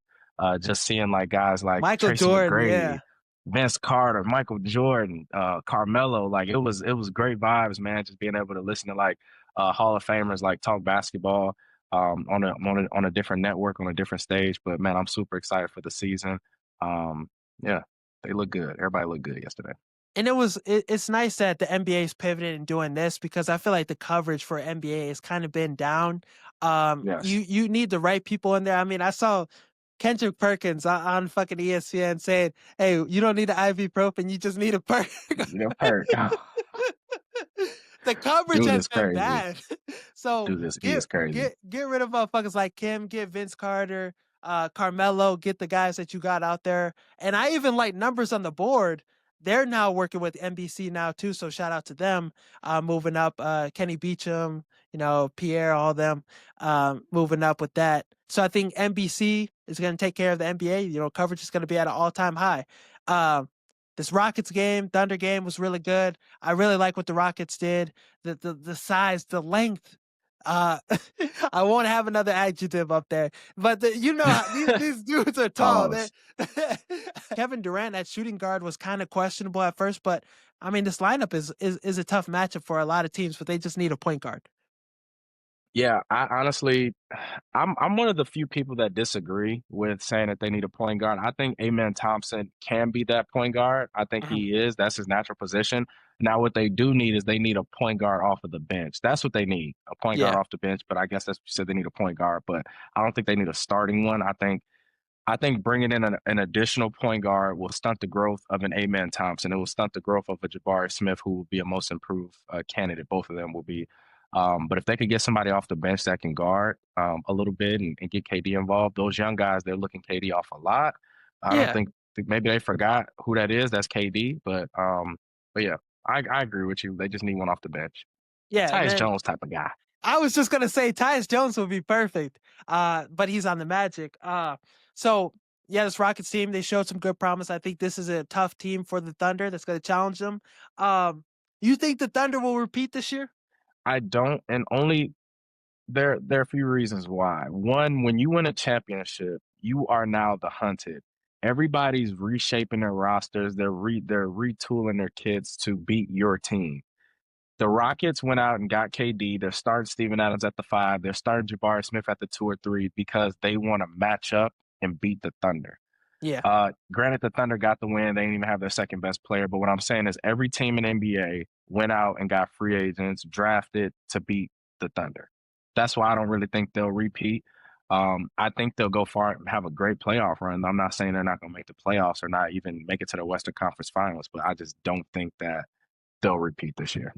Just seeing like guys like Michael Tracy Jordan. Yeah, McGrady, Vince Carter, Michael Jordan, Carmelo. Like it was great vibes, man. Just being able to listen to like Hall of Famers like talk basketball on a different network on a different stage. But man, I'm super excited for the season. Yeah, they look good. Everybody looked good yesterday. and it's nice that the NBA is pivoting and doing this because I feel like the coverage for NBA has kind of been down. Yes. You need the right people in there. I mean, I saw Kendrick Perkins on fucking ESPN saying, "Hey, you don't need an ibuprofen, you just need a perk." You know, hurt. The coverage Dude has is been crazy. bad. So He get is crazy. get rid of motherfuckers like Kim, get Vince Carter, Carmelo, get the guys that you got out there. And I even like numbers on the board. They're now working with NBC now too, so shout out to them. Moving up, Kenny Beecham, Pierre, all them, moving up with that. So I think NBC is going to take care of the NBA. Coverage is going to be at an all-time high. Um, this Rockets game, Thunder game was really good. I really like what the Rockets did. The size, the length. Uh, I won't have another adjective up there, but these dudes are tall. Pause. Kevin Durant at shooting guard was kind of questionable at first, but I mean this lineup is a tough matchup for a lot of teams, but they just need a point guard. Yeah, I honestly, I'm one of the few people that disagree with saying that they need a point guard. I think Amen Thompson can be that point guard. I think Mhm. he is. That's his natural position. Now, what they do need is they need a point guard off of the bench. That's what they need, a point guard Yeah, off the bench. But I guess that's what you said they need a point guard. But I don't think they need a starting one. I think bringing in an additional point guard will stunt the growth of an Amen Thompson. It will stunt the growth of a Jabari Smith, who will be a most improved candidate. Both of them will be. But if they could get somebody off the bench that can guard a little bit and get KD involved, those young guys, they're looking KD off a lot. I don't yeah, think maybe they forgot who that is. That's KD. But yeah, I agree with you. They just need one off the bench. yeah. And Tyus then Jones type of guy. I was just gonna say Tyus Jones would be perfect, but he's on the Magic. So yeah, this Rockets team, they showed some good promise. I think this is a tough team for the Thunder that's going to challenge them. You think the Thunder will repeat this year? I don't, and only there are a few reasons why. One, when you win a championship, you are now the hunted. Everybody's reshaping their rosters. They're retooling their kits to beat your team. The Rockets went out and got KD. They're starting Steven Adams at the 5. They're starting Jabari Smith at the 2 or 3 because they want to match up and beat the Thunder. Yeah, Granted, the Thunder got the win. They didn't even have their second best player. But what I'm saying is every team in NBA went out and got free agents, drafted to beat the Thunder. That's why I don't really think they'll repeat. I think they'll go far and have a great playoff run. I'm not saying they're not going to make the playoffs or not even make it to the Western Conference Finals, but I just don't think that they'll repeat this year.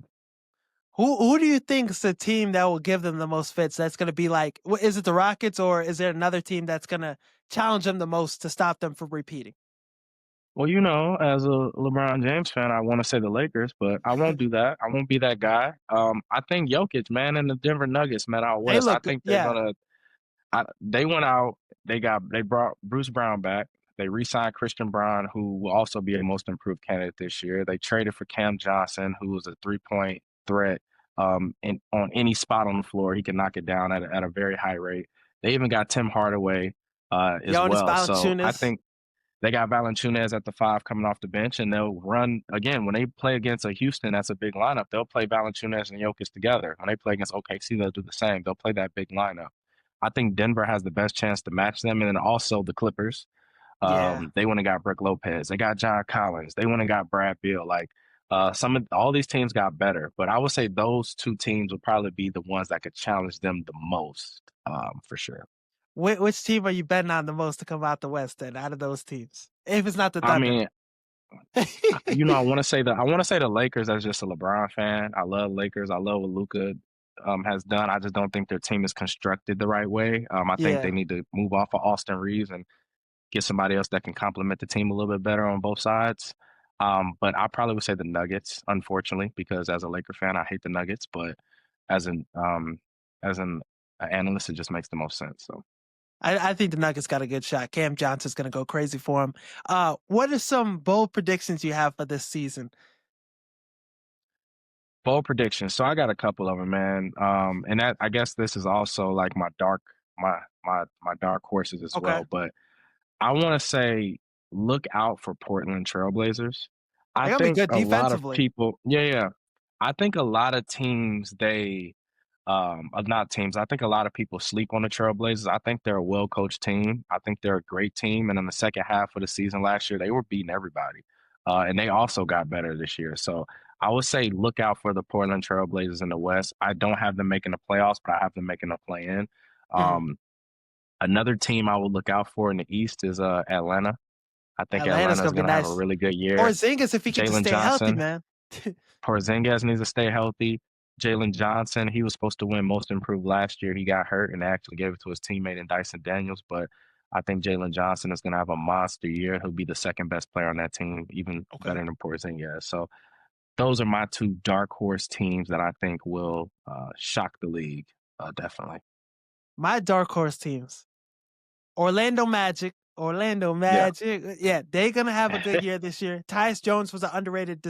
who do you think is the team that will give them the most fits? That's going to be like, is it the Rockets or is there another team that's going to challenge them the most to stop them from repeating? Well, as a LeBron James fan, I want to say the Lakers, but I won't do that. I won't be that guy. I think Jokic, man, and the Denver Nuggets, man, out They west. I look, think they're yeah, gonna. They went out. They brought Bruce Brown back. They re-signed Christian Brown, who will also be a most improved candidate this year. They traded for Cam Johnson, who was a three-point threat. And on any spot on the floor, he can knock it down at a very high rate. They even got Tim Hardaway as Jonas well. So I Valanciunas. think they got Valanciunas at the 5 coming off the bench, and they'll run again when they play against a Houston. That's a big lineup. They'll play Valanciunas and Jokic together. When they play against OKC, they'll do the same. They'll play that big lineup. I think Denver has the best chance to match them, and then also the Clippers. Yeah. They went and got Brook Lopez. They got John Collins. They went and got Brad Beal. Like all these teams got better, but I would say those two teams would probably be the ones that could challenge them the most, for sure. Which team are you betting on the most to come out the West then, out of those teams? If it's not the I Thunder. mean, I want to say the Lakers as just a LeBron fan. I love Lakers. I love what Luka has done. I just don't think their team is constructed the right way. I think they Yeah. need to move off of Austin Reeves and get somebody else that can complement the team a little bit better on both sides. But I probably would say the Nuggets, unfortunately, because as a Laker fan, I hate the Nuggets. But as an um, as an analyst, it just makes the most sense. So. I think the Nuggets got a good shot. Cam Johnson's going to go crazy for him. What are some bold predictions you have for this season? Bold predictions. So I got a couple of them, man. And that I guess this is also like my dark horses as Okay. well. But I want to say look out for Portland Trailblazers. I They're going to be think good a lot of defensively. people, yeah, yeah. I think a lot of teams not teams. I think a lot of people sleep on the Trailblazers. I think they're a well coached team. I think they're a great team. And in the second half of the season last year, they were beating everybody. And they also got better this year. So I would say look out for the Portland Trailblazers in the West. I don't have them making the playoffs, but I have them making a play in. Mhm. Um, Another team I would look out for in the East is Atlanta. I think Atlanta's Atlanta is gonna be going to have a nice. really good year. Porzingis, if he could just Jalen stay healthy, Johnson, man. Porzingis needs to stay healthy. Jalen Johnson, he was supposed to win Most Improved last year. He got hurt and they actually gave it to his teammate in Dyson Daniels. But I think Jalen Johnson is going to have a monster year. He'll be the second best player on that team, even Okay. better than Porzingis. So those are my two dark horse teams that I think will shock the league. Definitely. My dark horse teams. Orlando Magic. Orlando Yeah. Magic. Yeah, they're going to have a good year this year. Tyus Jones was an underrated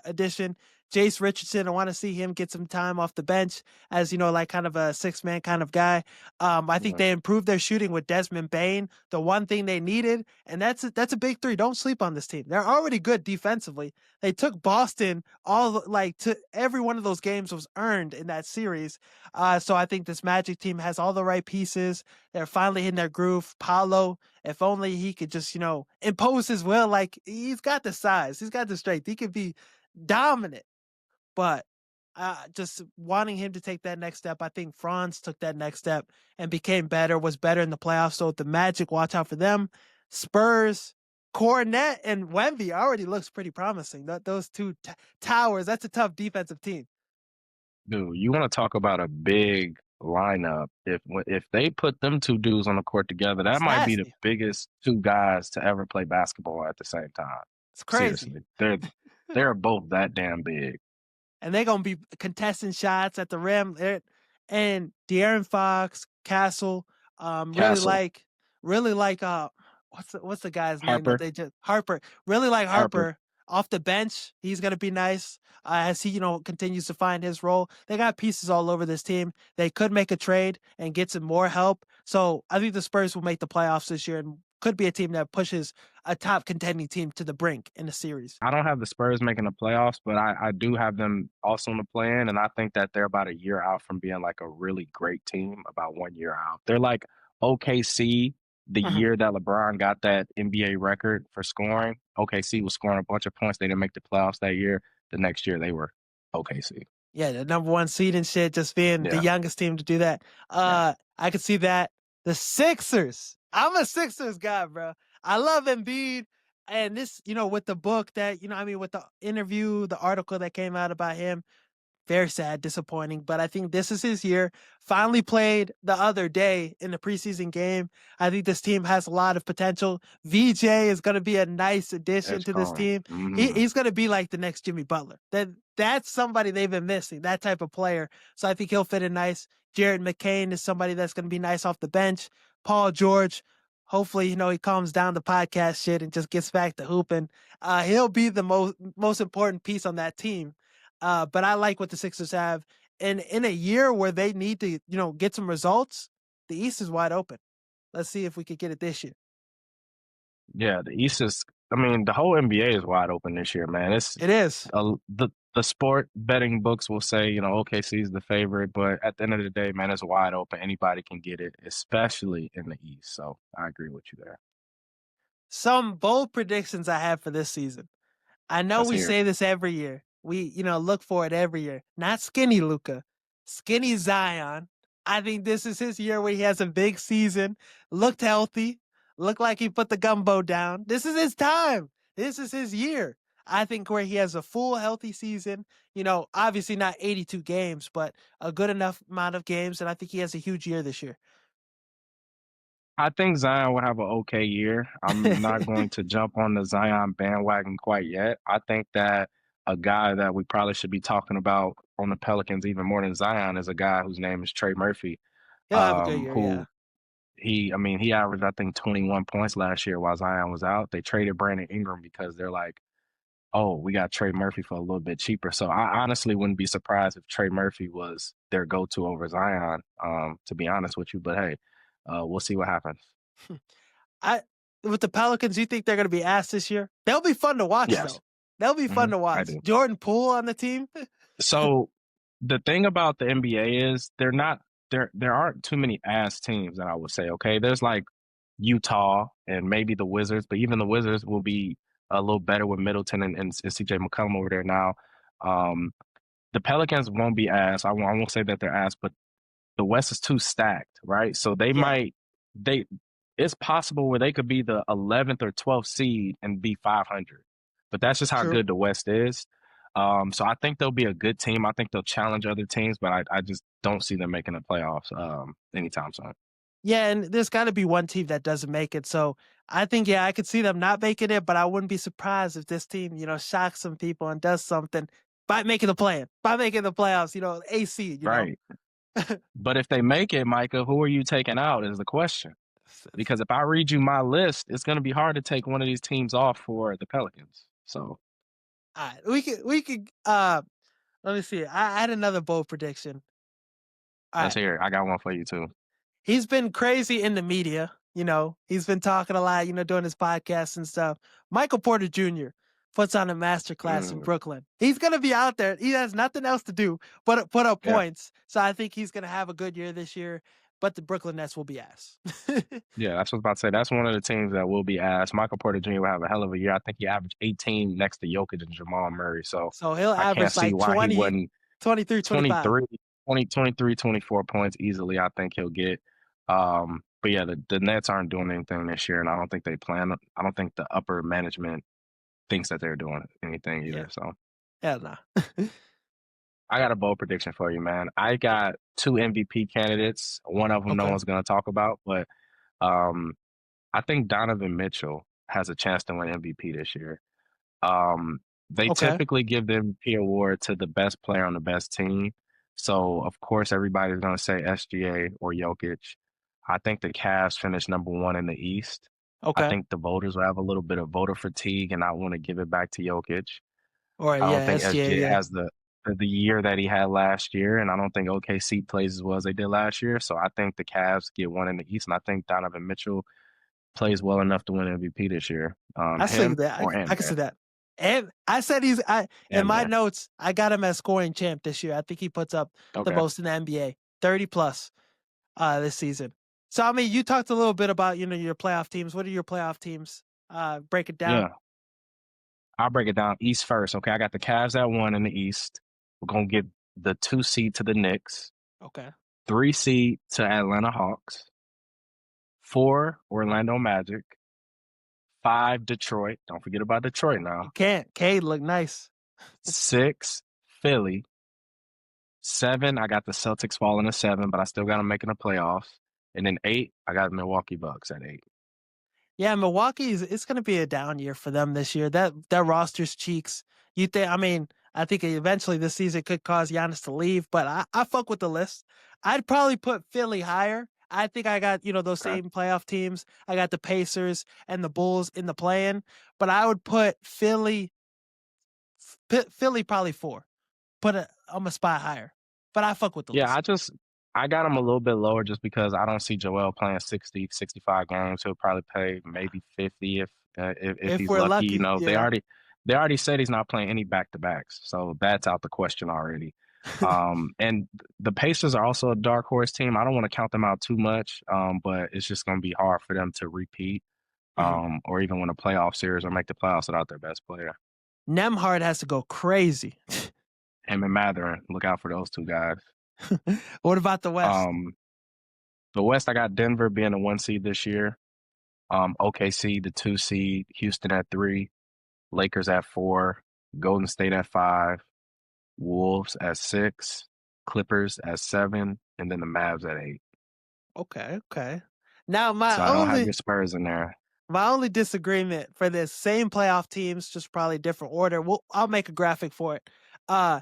addition. Jace Richardson, I want to see him get some time off the bench as, like kind of a six-man kind of guy. I think Mhm. they improved their shooting with Desmond Bane, the one thing they needed, and that's a big three. Don't sleep on this team. They're already good defensively. They took Boston to every one of those games was earned in that series. So I think this Magic team has all the right pieces. They're finally hitting their groove. Paolo, if only he could just, impose his will. Like he's got the size, he's got the strength. He could be dominant. But just wanting him to take that next step, I think Franz took that next step and became better, was better in the playoffs. So the Magic, watch out for them. Spurs, Cornet, and Wemby already looks pretty promising. Those two towers, that's a tough defensive team. Dude, you want to talk about a big lineup? If they put them two dudes on the court together, that It's might be the nasty. biggest two guys to ever play basketball at the same time. It's crazy. Seriously, they're both that damn big. And they're gonna be contesting shots at the rim. And De'Aaron Fox, Castle, Castle, really like what's the guy's name that Harper, they just Harper. Really like Harper. Harper off the bench. He's gonna be nice as he continues to find his role. They got pieces all over this team. They could make a trade and get some more help. So I think the Spurs will make the playoffs this year and could be a team that pushes a top contending team to the brink in the series. I don't have the Spurs making the playoffs, but I do have them also in the play-in, and I think that they're about a year out from being like a really great team, about 1 year out. They're like OKC the Mhm. year that LeBron got that NBA record for scoring. OKC was scoring a bunch of points. They didn't make the playoffs that year. The next year they were OKC. Yeah, the number one seed and shit, just being the Yeah, youngest team to do that. yeah. I could see that. The Sixers. I'm a Sixers guy, bro. I love Embiid. And this, with the book that, with the interview, the article that came out about him, very sad, disappointing, but I think this is his year. Finally played the other day in the preseason game. I think this team has a lot of potential. VJ is going to be a nice addition It's to this calling. team. He's going to be like the next Jimmy Butler. That's somebody they've been missing, that type of player. So I think he'll fit in nice. Jared McCain is somebody that's going to be nice off the bench. Paul George, hopefully, he calms down the podcast shit and just gets back to hooping. He'll be the most important piece on that team. But I like what the Sixers have. And in a year where they need to, get some results, the East is wide open. Let's see if we could get it this year. Yeah, the East is. I mean, the whole NBA is wide open this year, man. It's It is. the sport betting books will say, OKC is the favorite, but at the end of the day, man, it's wide open. Anybody can get it, especially in the East. So I agree with you there. Some bold predictions I have for this season. I know Let's we hear it. say this every year. We, look for it every year. Not skinny Luca, skinny Zion. I think this is his year where he has a big season, looked healthy, looked like he put the gumbo down. This is his time. This is his year. I think where he has a full healthy season, obviously not 82 games, but a good enough amount of games. And I think he has a huge year this year. I think Zion will have an okay year. I'm not going to jump on the Zion bandwagon quite yet. I think that a guy that we probably should be talking about on the Pelicans even more than Zion is a guy whose name is Trey Murphy, He'll have a good year. Yeah. who I mean, he averaged, I think, 21 points last year while Zion was out. They traded Brandon Ingram because they're like, oh, we got Trey Murphy for a little bit cheaper. So I honestly wouldn't be surprised if Trey Murphy was their go-to over Zion, to be honest with you. But hey, we'll see what happens. I with the Pelicans, you think they're going to be ass this year? They'll be fun to watch, Yes, though. They'll be fun to I watch. do. Jordan Poole on the team. So the thing about the NBA is they're not there aren't too many ass teams that I would say. Okay, there's like Utah and maybe the Wizards, but even the Wizards will be a little better with Middleton and CJ McCollum over there now. Um, the Pelicans won't be ass. I won't say that they're ass, but the West is too stacked, right? So they Yeah. might they it's possible where they could be the 11th or 12th seed and be 500. But that's just how True. good the West is. So I think they'll be a good team. I think they'll challenge other teams, but I just don't see them making the playoffs anytime soon. Yeah, and there's got to be one team that doesn't make it. So I think, yeah, I could see them not making it, but I wouldn't be surprised if this team, shocks some people and does something by making by making the playoffs, AC, Right. But if they make it, Micah, who are you taking out is the question. Because if I read you my list, it's going to be hard to take one of these teams off for the Pelicans. So All right, we could, let me see. I had another bold prediction. All let's right. hear it. I got one for you too. He's been crazy in the media. He's been talking a lot, doing his podcast and stuff. Michael Porter Jr. puts on a masterclass in Mm, Brooklyn. He's going to be out there. He has nothing else to do but put up yeah. points. So I think he's going to have a good year this year, but the Brooklyn Nets will be ass. Yeah, that's what I was about to say. That's one of the teams that will be asked. Michael Porter Jr. will have a hell of a year. I think he averaged 18 next to Jokic and Jamal Murray. So So he'll I can't average see like why he 20, wouldn't 23, 25. 23, 20, 23, 24 points easily. I think he'll get. But yeah, the Nets aren't doing anything this year, and I don't think they plan. I don't think the upper management thinks that they're doing anything Yeah. either. So Hell nah. I got a bold prediction for you, man. I got two MVP candidates. One of them no Okay. one's going to talk about, but um, I think Donovan Mitchell has a chance to win MVP this year. They Okay. typically give the MVP award to the best player on the best team. So, of course, everybody's going to say SGA or Jokic. I think the Cavs finished number one in the East. I Okay. think the voters will have a little bit of voter fatigue and I want to give it back to Jokic. Or I yeah, don't think SGA. SGA Yeah. has the year that he had last year, and I don't think OKC plays as well as they did last year. So I think the Cavs get one in the East, and I think Donovan Mitchell plays well enough to win MVP this year. I see Him that. or I can see Ant-Man. that. And I said in my Ant-Man. notes, I got him as scoring champ this year. I think he puts up the Okay. most in the NBA, 30 plus this season. So I mean, you talked a little bit about, your playoff teams. What are your playoff teams? Break it down. Yeah. I'll break it down East first. Okay. I got the Cavs at one in the East. We're gonna give the 2 seed to the Knicks, Okay. 3 seed to Atlanta Hawks, 4 Orlando Magic, 5 Detroit. Don't forget about Detroit You now. can't. Cade look nice. 6 Philly. 7, I got the Celtics falling to 7, but I still got them making the playoffs. And then 8, I got the Milwaukee Bucks at 8. Yeah, Milwaukee it's going to be a down year for them this year. That roster's cheeks. You think? I mean, I think eventually this season could cause Giannis to leave, but I fuck with the list. I'd probably put Philly higher. I think I got those Okay. same playoff teams. I got the Pacers and the Bulls in the play-in, but I would put Philly probably 4. I'm a spot higher, but I fuck with the Yeah, list. I got him a little bit lower just because I don't see Joel playing 60, 65 games. He'll probably play maybe 50 if If he's we're lucky. lucky, yeah. They already said he's not playing any back-to-backs, so that's out the question already. And the Pacers are also a dark horse team. I don't want to count them out too much, but it's just going to be hard for them to repeat, Mhm. or even win a playoff series or make the playoffs without their best player. Nemhard has to go crazy. Him and Matherin, look out for those two guys. What about the West? Um, the West, I got Denver being the 1 seed this year. OKC, the 2 seed, Houston at 3, Lakers at 4, Golden State at 5, Wolves at 6, Clippers at 7, and then the Mavs at 8. Okay, okay. Now So I don't have your Spurs in there. my only disagreement for this same playoff teams, just probably different order. I'll make a graphic for it. Uh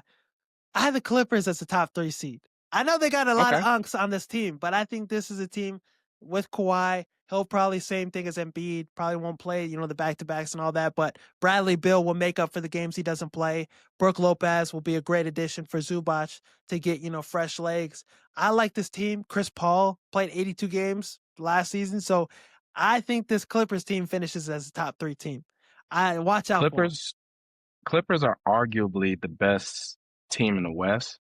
I have the Clippers as the top 3 seed. I know they got a lot of Okay. unks on this team, but I think this is a team with Kawhi. He'll probably same thing as Embiid. Probably won't play, the back-to-backs and all that. But Bradley Beal will make up for the games he doesn't play. Brooke Lopez will be a great addition for Zubac to get fresh legs. I like this team. Chris Paul played 82 games last season, so I think this Clippers team finishes as a top 3 team. I watch out for them. Clippers Clippers are arguably the best team in the West.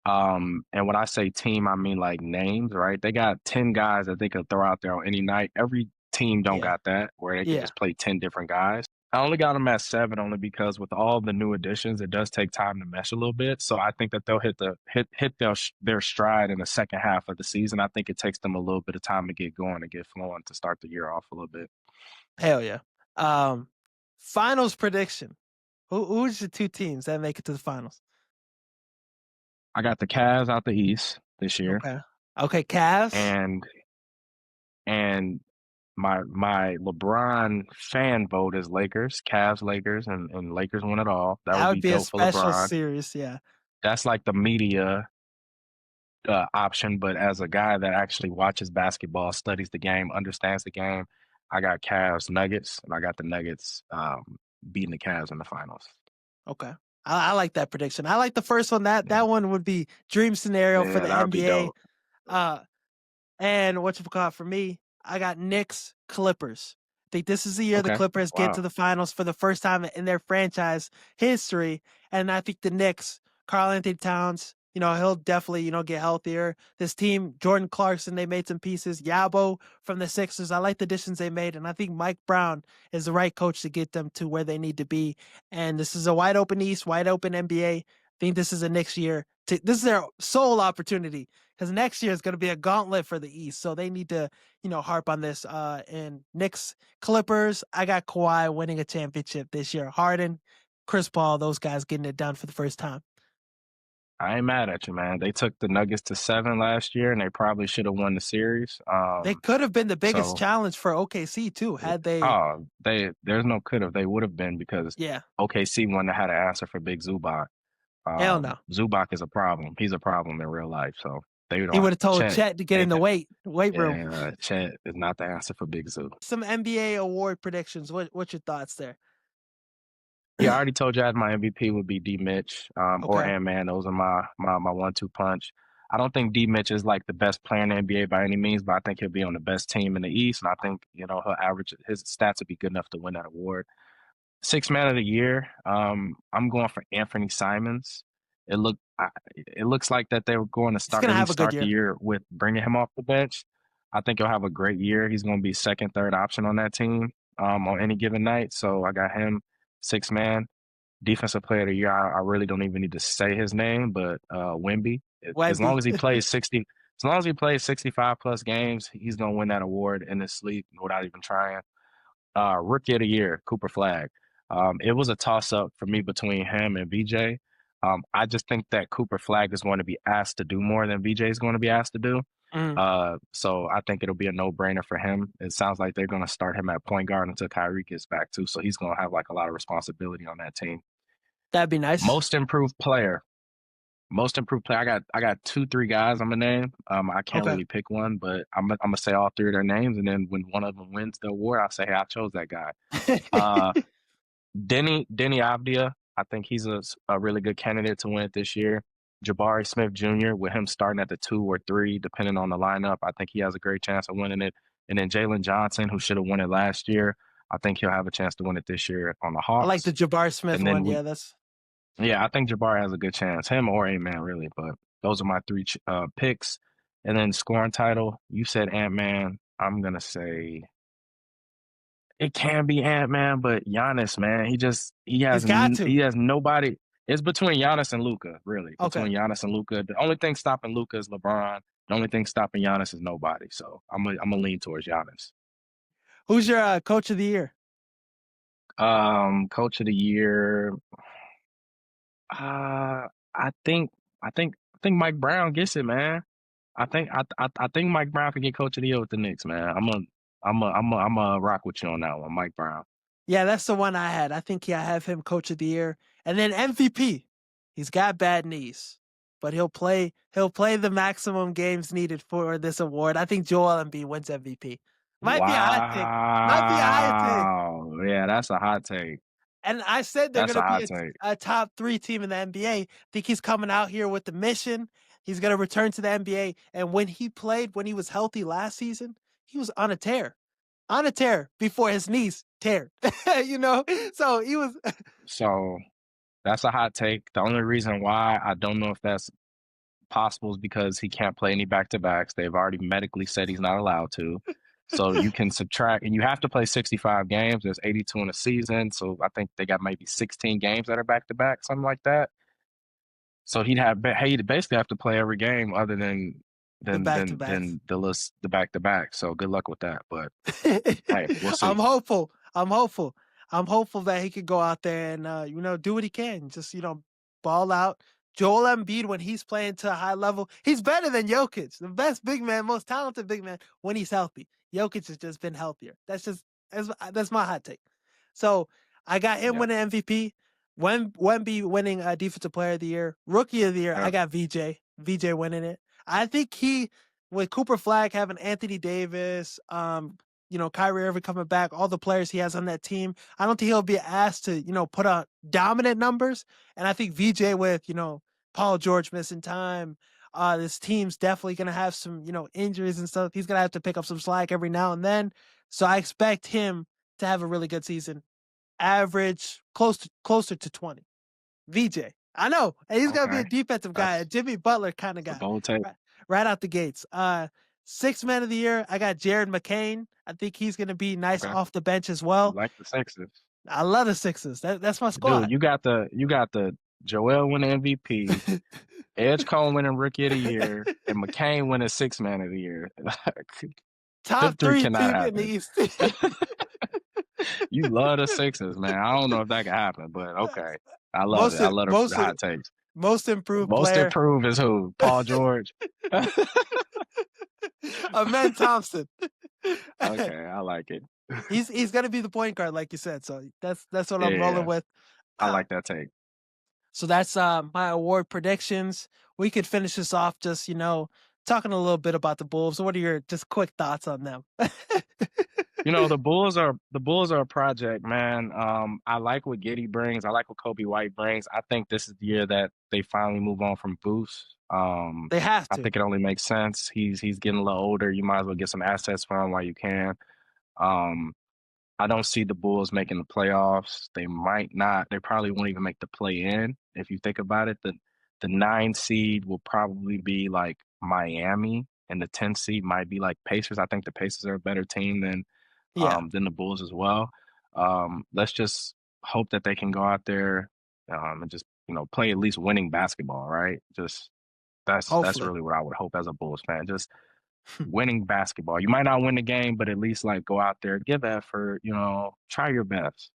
And when I say team, I mean like names, right? They got 10 guys that they could throw out there on any night. Every team don't Yeah, got that where they can yeah. just play 10 different guys. I only got them at 7 only because with all the new additions, it does take time to mesh a little bit. So I think that they'll hit their stride in the second half of the season. I think it takes them a little bit of time to get going and get flowing to start the year off a little bit. Hell yeah. Um, finals prediction. Who's the two teams that make it to the finals? I got the Cavs out the East this year, Okay. Okay, Cavs. and and my LeBron fan vote is Lakers, Cavs, Lakers, and Lakers win it all. That That would would be be a dope for special LeBron. series. Yeah. That's like the media option, but as a guy that actually watches basketball, studies the game, understands the game, I got Cavs Nuggets, and I got the Nuggets beating the Cavs in the finals. Okay. I like that prediction. I like the first one. That Yeah, one would be dream scenario for yeah, the that would be NBA. dope. Uh, And what you call it for me, I got Knicks Clippers. I think this is the year the Okay, Clippers get to wow. the finals for the first time in their franchise history. And I think the Knicks, Carl Anthony Towns, he'll definitely, get healthier. This team, Jordan Clarkson, they made some pieces. Yabo from the Sixers. I like the additions they made. And I think Mike Brown is the right coach to get them to where they need to be. And this is a wide open East, wide open NBA. I think this is a Knicks year. This is their sole opportunity because next year is going to be a gauntlet for the East. So they need to, harp on this. And Knicks, Clippers, I got Kawhi winning a championship this year. Harden, Chris Paul, those guys getting it done for the first time. I ain't mad at you, man. They took the Nuggets to 7 last year, and they probably should have won the series. They could have been the biggest So challenge for OKC too, had they. oh, there's no could have. They would have been because Yeah, OKC wouldn't have had an answer for Big Zubac. hell no. Zubac is a problem. He's a problem in real life. So they He would don't have told Chet. Chet to get They in the weight room. yeah, Chet is not the answer for Big Zoo. Some NBA award predictions. What's your thoughts there? Yeah, I already told you I had my MVP would be D Mitch, or Okay, Ant Man. Those are my 1-2 punch. I don't think D Mitch is like the best player in the NBA by any means, but I think he'll be on the best team in the East, and I think he'll average his stats would be good enough to win that award. Six man of the year. I'm going for Anthony Simons. It looks like that they were going to he's start gonna at have least a good start the year. year with bringing him off the bench. I think he'll have a great year. He's going to be second, third option on that team on any given night. So I got him six man defensive player of the year. I really don't even need to say his name, but Wemby. As long Wemby. as he plays 60, as long as he plays 65 plus games, he's going to win that award in his sleep without even trying. Rookie of the year, Cooper Flag. It was a toss up for me between him and VJ. I just think that Cooper Flag is going to be asked to do more than VJ is going to be asked to do. Mhm. So I think it'll be a no brainer for him. It sounds like they're going to start him at point guard until Kyrie gets back too. So he's going to have like a lot of responsibility on that team. That'd be nice. Most improved player. Most improved player. I got 2, 3 guys I'm gonna name. I can't Okay. really pick one, but I'm gonna say all 3 of their names, and then when one of them wins the award, I'll say, hey, I chose that guy. Uh, Denny Avdia, I think he's a really good candidate to win it this year. Jabari Smith Jr., with him starting at the 2 or 3, depending on the lineup, I think he has a great chance of winning it. And then Jalen Johnson, who should have won it last year, I think he'll have a chance to win it this year on the I like Hawks. the Jabbar Smith And then one. we, Yeah, that's yeah, I think Jabari has a good chance, him or A-Man, really. But those are my 3 picks. And then scoring title, you said Ant-Man. I'm going to say it can be Ant-Man, but Giannis, man, he's got to. he has nobody. It's between Giannis and Luca, really. Okay. Between Giannis and Luca, the only thing stopping Luca is LeBron. The only thing stopping Giannis is nobody. So I'm gonna lean towards Giannis. Who's your coach of the year? Coach of the year. I think I think Mike Brown gets it, man. I think Mike Brown can get coach of the year with the Knicks, man. I'm a rock with you on that one, Mike Brown. Yeah, that's the one I had. I think I have him coach of the year. And then MVP. He's got bad knees, but he'll play the maximum games needed for this award. I think Joel Embiid wins MVP. Might be a hot take. Might be a hot take. Wow. Yeah, that's a hot take. And I said they're That's gonna a be hot take. a top 3 team in the NBA. Think he's coming out here with the mission. He's gonna return to the NBA. And when he played, when he was healthy last season, he was on a tear. On a tear before his knees teared. So he was So that's a hot take. The only reason why I don't know if that's possible is because he can't play any back to backs. They've already medically said he's not allowed to. So you can subtract, and you have to play 65 games. There's 82 in a season, so I think they got maybe 16 games that are back to back, something like that. So he'd basically have to play every game other than The than back to than backs. than the list the back to back. So good luck with that. But hey, we'll I'm see. hopeful. I'm hopeful. I'm hopeful that he could go out there and do what he can. Just ball out. Joel Embiid, when he's playing to a high level, he's better than Jokic, the best big man, most talented big man when he's healthy. Jokic has just been healthier. That's my hot take. So I got him Yeah, winning MVP. Wemby winning Defensive Player of the Year, Rookie of the Year. yeah. I got VJ. VJ winning it. I think he, with Cooper Flag having Anthony Davis, Kyrie Irving coming back, all the players he has on that team, I don't think he'll be asked to, put out dominant numbers. And I think VJ with, Paul George missing time, this team's definitely going to have some, injuries and stuff. He's going to have to pick up some slack every now and then. So I expect him to have a really good season, average closer to 20. VJ. I know. And he's gonna be Okay, a defensive guy, a that's Jimmy Butler kind of a guy. bold take. Right out the gates. Sixth man of the year, I got Jared McCain. I think he's gonna be nice Okay, off the bench as you well. like the Sixers, I love the Sixers. That's my dude. squad. You got the Joel winning MVP, Edge Cone winning Rookie of the Year, and McCain winning Six Man of the Year. Them Top three three cannot team in the happen. East. You love the Sixers, man. I don't know if that can happen, but okay. I love it. most I love most the hot takes. most improved Most player, improved is who? Paul George. Amen Thompson. Okay, I like it. He's gonna be the point guard, like you said. So that's what I'm rolling Yeah, with. I like that take. So that's my award predictions. We could finish this off just, talking a little bit about the Bulls. What are your just quick thoughts on them? The Bulls are a project, man. I like what Giddy brings. I like what Kobe White brings. I think this is the year that they finally move on from Boost. They have I to. think it only makes sense. He's getting a little older. You might as well get some assets for him while you can. Um, I don't see the Bulls making the playoffs. They might not. They probably won't even make the play in. If you think about it, the 9 seed will probably be like Miami, and the 10 seed might be like Pacers. I think the Pacers are a better team Yeah, than the Bulls as well. Let's just hope that they can go out there and just play at least winning basketball, right? Just that's hopefully. really what I would hope as a Bulls fan. Just winning basketball. You might not win the game, but at least like go out there, give effort, try your best,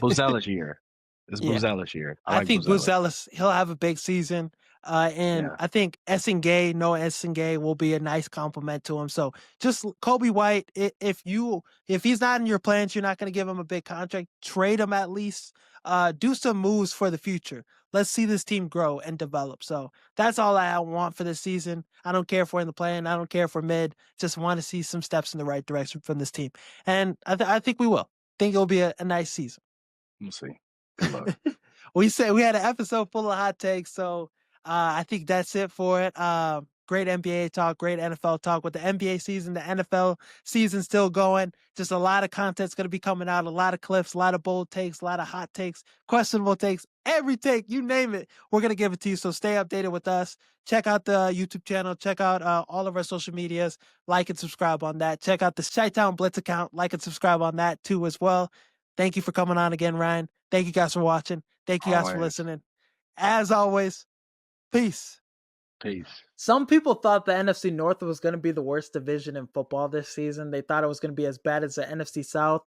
Buzella's year. It's Yeah. Buzella's year. I I like think Buzella. Buzelis, he'll have a big season. And Yeah. I think Noah Essengay will be a nice compliment to him. So just Kobe White, if he's not in your plans, you're not going to give him a big contract. Trade him at least. Do some moves for the future. Let's see this team grow and develop. So that's all I want for this season. I don't care if we're in the plan. I don't care if we're mid. Just want to see some steps in the right direction from this team. And I think we will. Think it'll be a nice season. We'll see. Good luck. We had an episode full of hot takes, so I think that's it for it. Great NBA talk, great NFL talk with the NBA season, the NFL season still going. Just a lot of content's going to be coming out, a lot of clips, a lot of bold takes, a lot of hot takes, questionable takes, every take, you name it, we're going to give it to you. So stay updated with us. Check out the YouTube channel. Check out all of our social medias. Like and subscribe on that. Check out the Chi-Town Blitz account. Like and subscribe on that too as well. Thank you for coming on again, Ryan. Thank you guys for watching. Thank you guys for Always. listening. As always, peace. Peace. Some people thought the NFC North was going to be the worst division in football this season. They thought it was going to be as bad as the NFC South.